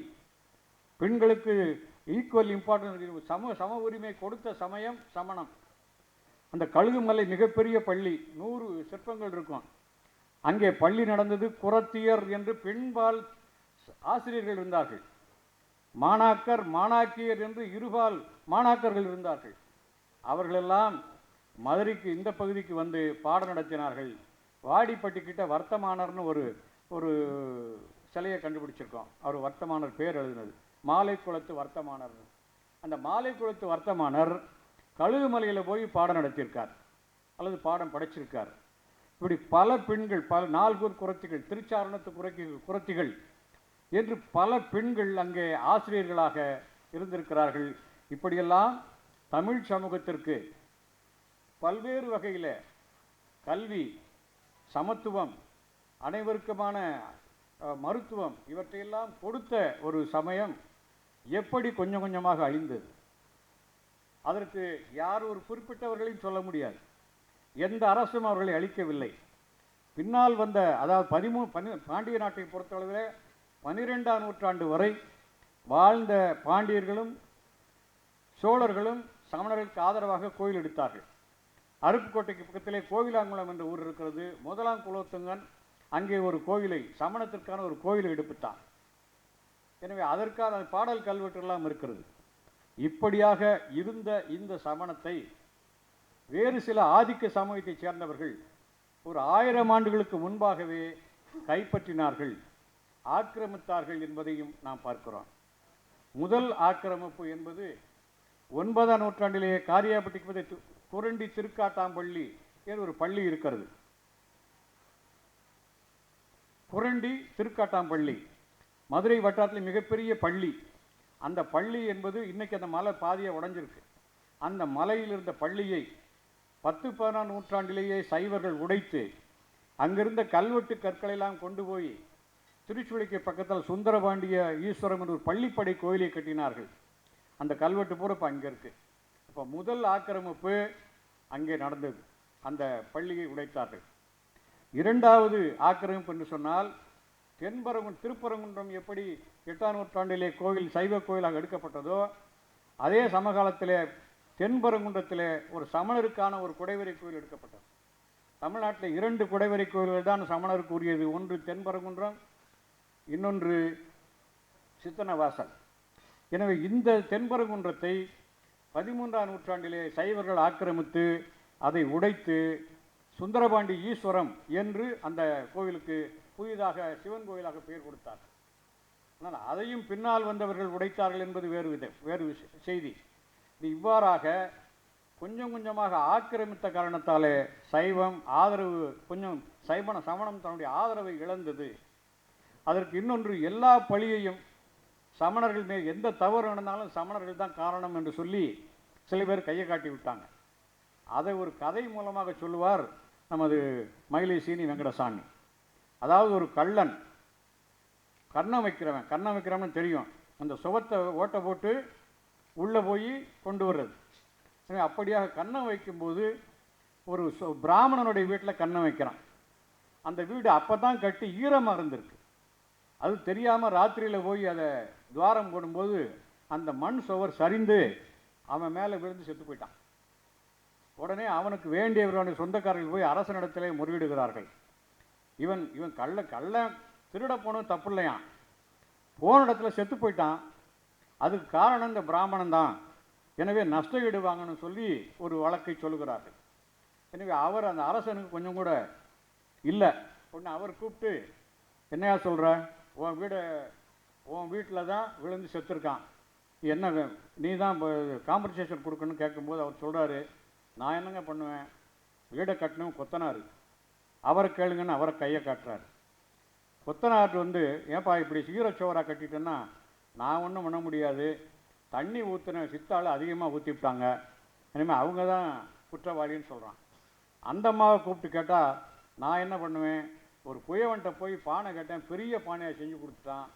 பெண்களுக்கு ஈக்குவல் இம்பார்ட்டன்ஸ், சம உரிமை கொடுத்த சமயம் சமணம். அந்த கழுகுமலை மிகப்பெரிய பள்ளி, 100 சிற்பங்கள் இருக்கும். அங்கே பள்ளி நடந்தது. குரத்தியர் என்று பெண்பால் ஆசிரியர்கள் இருந்தார்கள். மாணாக்கர் மாணாக்கியர் என்று இருபால் மாணாக்கர்கள் இருந்தார்கள். அவர்களெல்லாம் மதுரைக்கு இந்த பகுதிக்கு வந்து பாடம் நடத்தினார்கள். வாடிப்பட்டிக்கிட்ட வர்த்தமானர்னு ஒரு சிலையை கண்டுபிடிச்சிருக்கோம். அவர் வர்த்தமானர் பேர் எழுதினது மாலை குளத்து வர்த்தமானர். அந்த மாலை குளத்து வர்த்தமானர் கழுகுமலையில் போய் பாடம் நடத்தியிருக்கார் அல்லது பாடம் படைச்சிருக்கார். இப்படி பல பெண்கள், பல நால்கூர் குரத்திகள், திருச்சாரணத்து குரத்திகள் என்று பல பெண்கள் அங்கே ஆசிரியர்களாக இருந்திருக்கிறார்கள். இப்படியெல்லாம் தமிழ் சமூகத்திற்கு பல்வேறு வகையில் கல்வி, சமத்துவம், அனைவருக்குமான மருத்துவம் இவற்றையெல்லாம் கொடுத்த ஒரு சமயம் எப்படி கொஞ்சம் கொஞ்சமாக அழிந்தது. அதற்கு யார் ஒரு குறிப்பிட்டவர்களையும் சொல்ல முடியாது. எந்த அரசும் அவர்களை அளிக்கவில்லை. பின்னால் வந்த, அதாவது பாண்டிய நாட்டை பொறுத்தளவில் 12ஆம் நூற்றாண்டு வரை வாழ்ந்த பாண்டியர்களும் சோழர்களும் சமணர்களுக்கு ஆதரவாக கோயில் எடுத்தார்கள். அருப்புக்கோட்டைக்கு பக்கத்திலே கோவிலாங்குளம் என்ற ஊர் இருக்கிறது. முதலாம் குலோத்துங்கன் அங்கே ஒரு கோயிலை, சமணத்திற்கான ஒரு கோயிலை எடுப்பித்தான். எனவே அதற்கான பாடல் கல்வெட்டுலாம் இருக்கிறது. இப்படியாக இருந்த இந்த சமணத்தை வேறு சில ஆதிக்க சமூகத்தைச் சேர்ந்தவர்கள் ஒரு 1000 ஆண்டுகளுக்கு முன்பாகவே கைப்பற்றினார்கள், ஆக்கிரமித்தார்கள் என்பதையும் நாம் பார்க்கிறோம். முதல் ஆக்கிரமிப்பு என்பது 9ஆம் நூற்றாண்டிலேயே காரியாபட்டிக்கு குரண்டி திருக்காட்டாம்பள்ளி என்ற ஒரு பள்ளி இருக்கிறது. புரண்டி திருக்காட்டாம்பள்ளி, மதுரை வட்டாரத்தில் மிகப்பெரிய பள்ளி. அந்த பள்ளி என்பது இன்றைக்கி அந்த மலை பாதியை உடைஞ்சிருக்கு. அந்த மலையில் இருந்த பள்ளியை 10-11 நூற்றாண்டிலேயே சைவர்கள் உடைத்து அங்கிருந்த கல்வெட்டு கற்களெல்லாம் கொண்டு போய் திருச்சுழிக்கு பக்கத்தில் சுந்தரபாண்டிய ஈஸ்வரம் என்ற ஒரு பள்ளிப்படை கோயிலை கட்டினார்கள். அந்த கல்வெட்டு பூரா இப்போ அங்கே இருக்குது. இப்போ முதல் ஆக்கிரமிப்பு அங்கே நடந்தது, அந்த பள்ளியை உடைத்தார்கள். இரண்டாவது ஆக்கிரமிப்பு என்று சொன்னால் திருப்பரங்குன்றம் எப்படி 8ஆம் நூற்றாண்டிலே கோவில் சைவ கோயிலாக எடுக்கப்பட்டதோ அதே சமகாலத்தில் தென்பரங்குன்றத்தில் ஒரு சமணருக்கான ஒரு குடைவரை கோயில் எடுக்கப்பட்டது. தமிழ்நாட்டில் 2 குடைவரை கோயில்கள் தான் சமணருக்கு உரியது. ஒன்று தென்பரங்குன்றம், இன்னொன்று சித்தனவாசல். எனவே இந்த தென்பரங்குன்றத்தை 13ஆம் நூற்றாண்டிலே சைவர்கள் ஆக்கிரமித்து அதை உடைத்து சுந்தரபாண்டி ஈஸ்வரம் என்று அந்த கோவிலுக்கு புதிதாக சிவன் கோயிலாக பெயர் கொடுத்தார். ஆனால் அதையும் பின்னால் வந்தவர்கள் உடைத்தார்கள் என்பது வேறு செய்தி. இது இவ்வாறாக கொஞ்சம் கொஞ்சமாக ஆக்கிரமித்த காரணத்தாலே சைவம் ஆதரவு கொஞ்சம் சமணம் தன்னுடைய ஆதரவை இழந்தது. அதற்கு இன்னொன்று, எல்லா பழியையும் சமணர்கள் மேல் எந்த தவறு நடந்தாலும் சமணர்கள் தான் காரணம் என்று சொல்லி சில பேர் கையை காட்டி விட்டாங்க. அதை ஒரு கதை மூலமாக சொல்லுவார் நமது மயிலை சீனி வெங்கடசாமி. அதாவது ஒரு கள்ளன் கண்ணம் வைக்கிறவன் தெரியும், அந்த சுவத்தை ஓட்டை போட்டு உள்ளே போய் கொண்டு வர்றது. அப்படியாக கண்ணம் வைக்கும்போது ஒரு பிராமணனுடைய வீட்டில் கண்ணம் வைக்கிறான். அந்த வீடு அப்போ தான் கட்டி ஈரமாக இருந்திருக்கு. அது தெரியாமல் ராத்திரியில் போய் அதை துவாரம் போடும்போது அந்த மண் சுவர் சரிந்து அவன் மேலே விழுந்து செத்து போயிட்டான். உடனே அவனுக்கு வேண்டியவர்களுடைய சொந்தக்காரர்கள் போய் அரசனிடத்திலே முறையிடுகிறார்கள். இவன் கள்ள திருட போனது தப்பு இல்லையான், போன இடத்துல செத்து போயிட்டான், அதுக்கு காரணம் இந்த பிராமணன் தான், எனவே நஷ்ட ஈடு வாங்கணும்னு சொல்லி ஒரு வழக்கை சொல்லுகிறார்கள். எனவே அவர் அந்த அரசனுக்கு கொஞ்சம் கூட இல்லை. ஒன்று அவர் கூப்பிட்டு, என்னையா சொல்கிற, உன் வீட்டில் தான் விழுந்து செத்துருக்கான், என்ன நீ தான் காம்பன்சேஷன் கொடுக்கணும்னு கேட்கும்போது அவர் சொல்கிறாரு, நான் என்னங்க பண்ணுவேன், வீடை கட்டணும் கொத்தனார், அவரை கேளுங்கன்னு அவரை கையை காட்டுறாரு. கொத்தனார் ஏன்பா இப்படி சீரச்சோராக கட்டிட்டேன்னா, நான் ஒன்றும் பண்ண முடியாது, தண்ணி ஊற்றின சித்தாள் அதிகமாக ஊற்றிவிட்டாங்க, இனிமேல் அவங்க தான் குற்றவாளின்னு சொல்கிறான். அந்த அம்மாவை கூப்பிட்டு கேட்டால், நான் என்ன பண்ணுவேன், ஒரு குயவன்கிட்ட போய் பானை கேட்டேன், பெரிய பானையை செஞ்சு கொடுத்துட்டான்,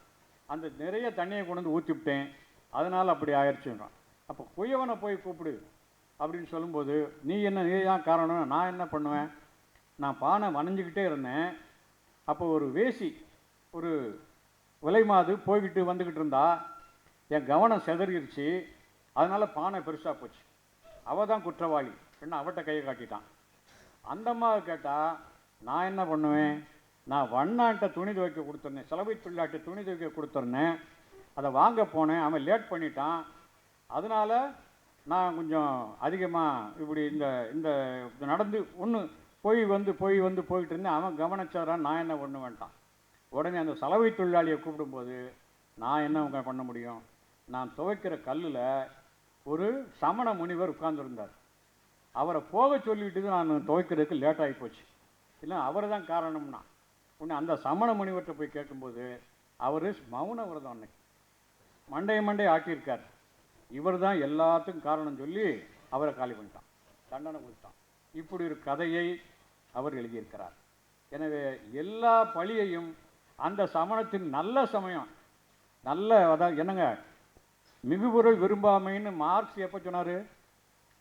அந்த நிறைய தண்ணியை கொண்டு வந்து ஊற்றிவிட்டேன், அதனால் அப்படி ஆயிடுச்சுன்றான். அப்போ குயவனை போய் கூப்பிடு அப்படின்னு சொல்லும்போது, நீ தான் காரணம், நான் என்ன பண்ணுவேன், நான் பானை வணைஞ்சிக்கிட்டே இருந்தேன், அப்போ ஒரு வேசி ஒரு விலை மாது போய்கிட்டு வந்துக்கிட்டு இருந்தா, என் கவனம் செதறிடுச்சு, அதனால் பானை பெருசாக போச்சு, அவள் தான் குற்றவாளி என்ன அவட்ட கையை காட்டிட்டான். அந்த அம்மாவை கேட்டால், நான் என்ன பண்ணுவேன், நான் வண்ணான்ட்ட துணி துவைக்க கொடுத்துருந்தேன், செலவை தொழிலாட்டு துணி துவைக்க கொடுத்துருந்தேன், அதை வாங்க போனேன், அவன் லேட் பண்ணிட்டான், அதனால் நான் கொஞ்சம் அதிகமாக இப்படி இந்த இந்த நடந்து போயிட்டு இருந்தேன், அவன் கவனிச்சாரான், நான் என்ன பண்ண வேண்டாம். உடனே அந்த சலவை தொழிலாளியை கூப்பிடும்போது, நான் என்ன பண்ண முடியும், நான் துவைக்கிற கல்லில் ஒரு சமண முனிவர் உட்கார்ந்துருந்தார், அவரை போக சொல்லிவிட்டு நான் துவைக்கிறதுக்கு லேட் ஆகி போச்சு, இல்லை அவர் தான் காரணம்னா. உடனே அந்த சமண முனிவர்கிட்ட போய் கேட்கும்போது, அவர் மௌன விரதம் அன்னைக்கு மண்டையை ஆக்கியிருக்கார், இவர் தான் எல்லாத்துக்கும் காரணம் சொல்லி அவரை காலி பண்ணிட்டான், தண்டனை கொடுத்தான். இப்படி ஒரு கதையை அவர் எழுதியிருக்கிறார். எனவே எல்லா பழியையும் அந்த சமணத்தின் நல்ல சமயம் அதாவது என்னங்க, மிகுபொருள் விரும்பாமைன்னு மார்க்ஸ் எப்போ சொன்னார்,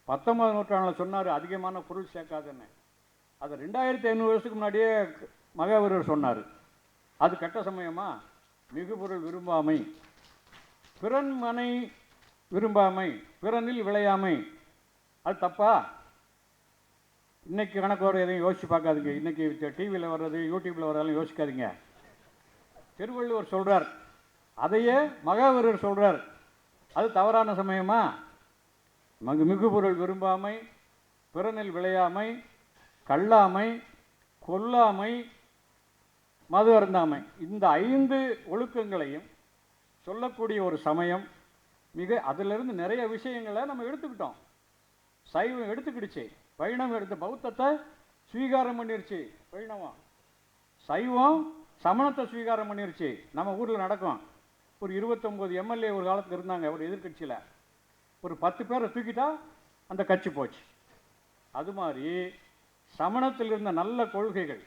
19ஆம் நூற்றாண்டில் சொன்னார், அதிகமான பொருள் சேர்க்காதுன்னு. அது 2500 வருஷத்துக்கு முன்னாடியே மகாவீரர் சொன்னார். அது கெட்ட சமயமா? மிகுபொருள் விரும்பாமை, பிறன் மனை விரும்பாமை, பிறனில் விளையாமை, அது தப்பா? இன்றைக்கி கணக்கு வர எதையும் யோசிச்சு பார்க்காதீங்க, இன்றைக்கி டிவியில் வர்றது யூடியூப்பில் வர்றதெல்லாம் யோசிக்காதீங்க. திருவள்ளுவர் சொல்கிறார், அதையே மகாவீரர் சொல்கிறார், அது தவறான சமயமா? மிகுபொருள் விரும்பாமை, பிறனில் விளையாமை, கல்லாமை, கொல்லாமை, மது அருந்தாமை, இந்த 5 ஒழுக்கங்களையும் சொல்லக்கூடிய ஒரு சமயம். அதிலிருந்து நிறைய விஷயங்களை நம்ம எடுத்துக்கிட்டோம். சைவம் எடுத்துக்கிடுச்சு, வைணவம் எடுத்து பௌத்தத்தை ஸ்வீகாரம் பண்ணிருச்சு வைணவம். சைவம் சமணத்தை ஸ்வீகாரம் பண்ணிருச்சு. நம்ம ஊரில் நடக்கும். ஒரு 29 எம்எல்ஏ ஒரு காலத்துக்கு இருந்தாங்க ஒரு எதிர்கட்சியில். ஒரு 10 பேரை தூக்கிட்டா அந்த கட்சி போச்சு. அது மாதிரி சமணத்தில் இருந்த நல்ல கொள்கைகள்,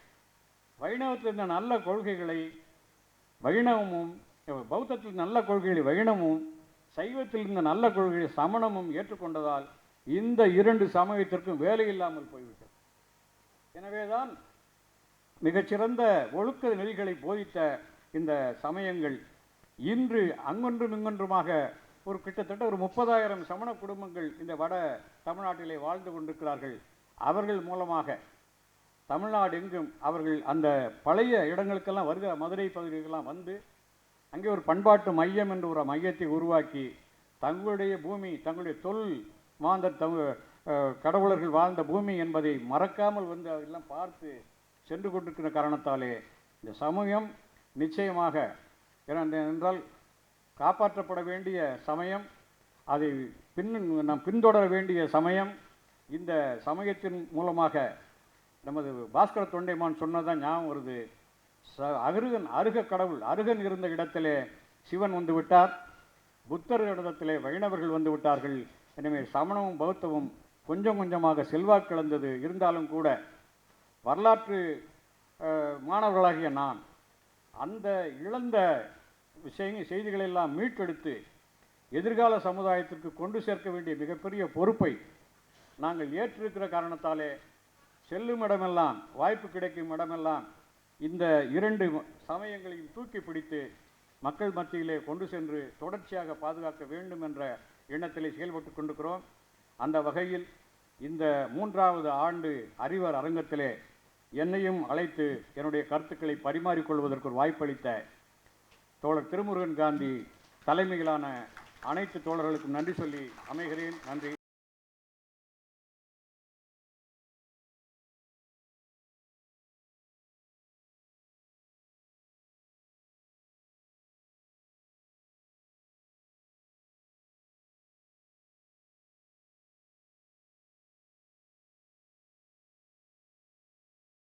வைணவத்தில் இருந்த நல்ல கொள்கைகளை வைணவமும், பௌத்தத்தில் நல்ல கொள்கைகளை வைணவமும், சைவத்தில் இருந்த நல்ல கொள்கைகளை சமணமும் ஏற்றுக்கொண்டதால் இந்த 2 சமயத்திற்கும் வேலை இல்லாமல் போய்விட்டது. எனவேதான் மிகச்சிறந்த ஒழுக்க நெறிகளை போதித்த இந்த சமயங்கள் இன்று அங்கொன்றும் இங்கொன்றுமாக ஒரு கிட்டத்தட்ட ஒரு 30,000 சமண குடும்பங்கள் இந்த வட தமிழ்நாட்டிலே வாழ்ந்து கொண்டிருக்கிறார்கள். அவர்கள் மூலமாக தமிழ்நாடு எங்கும் அவர்கள் அந்த பழைய இடங்களுக்கெல்லாம் வருகிற மதுரை பகுதிகளெல்லாம் வந்து அங்கே ஒரு பண்பாட்டு மையம் என்ற ஒரு மையத்தை உருவாக்கி தங்களுடைய பூமி, தங்களுடைய தொல் மாந்தர் கடவுளர்கள் வாழ்ந்த பூமி என்பதை மறக்காமல் வந்து அதெல்லாம் பார்த்து சென்று கொண்டிருக்கிற காரணத்தாலே இந்த சமயம் நிச்சயமாக என்றால் காப்பாற்றப்பட வேண்டிய சமயம், அதை நாம் பின்தொடர வேண்டிய சமயம். இந்த சமயத்தின் மூலமாக நமது பாஸ்கர தொண்டைமான் சொன்னதான் ஞாபகம் வருது. அருக கடவுள் அருகன் இருந்த இடத்திலே சிவன் வந்து விட்டார், புத்தர் இடத்திலே வைணவர்கள் வந்து விட்டார்கள். எனவே சமணமும் பௌத்தமும் கொஞ்சம் கொஞ்சமாக செல்வாக்கு இழந்தது. இருந்தாலும் கூட வரலாற்று மாணவர்களாகிய நான் அந்த இழந்த செய்திகளெல்லாம் மீட்டெடுத்து எதிர்கால சமுதாயத்திற்கு கொண்டு சேர்க்க வேண்டிய மிகப்பெரிய பொறுப்பை நாங்கள் ஏற்றிருக்கிற காரணத்தாலே செல்லும் இடமெல்லாம், வாய்ப்பு கிடைக்கும் இடமெல்லாம் இந்த 2 சமயங்களையும் தூக்கி பிடித்து மக்கள் மத்தியிலே கொண்டு சென்று தொடர்ச்சியாக பாதுகாக்க வேண்டும் என்ற எண்ணத்திலே செயல்பட்டு கொண்டிருக்கிறோம். அந்த வகையில் இந்த 3வது ஆண்டு அறிவர் அரங்கத்திலே என்னையும் அழைத்து என்னுடைய கருத்துக்களை பரிமாறிக்கொள்வதற்கு ஒரு வாய்ப்பளித்த தோழர் திருமுருகன் காந்தி தலைமையிலான அனைத்து தோழர்களுக்கும் நன்றி சொல்லி அமைகிறேன். நன்றி.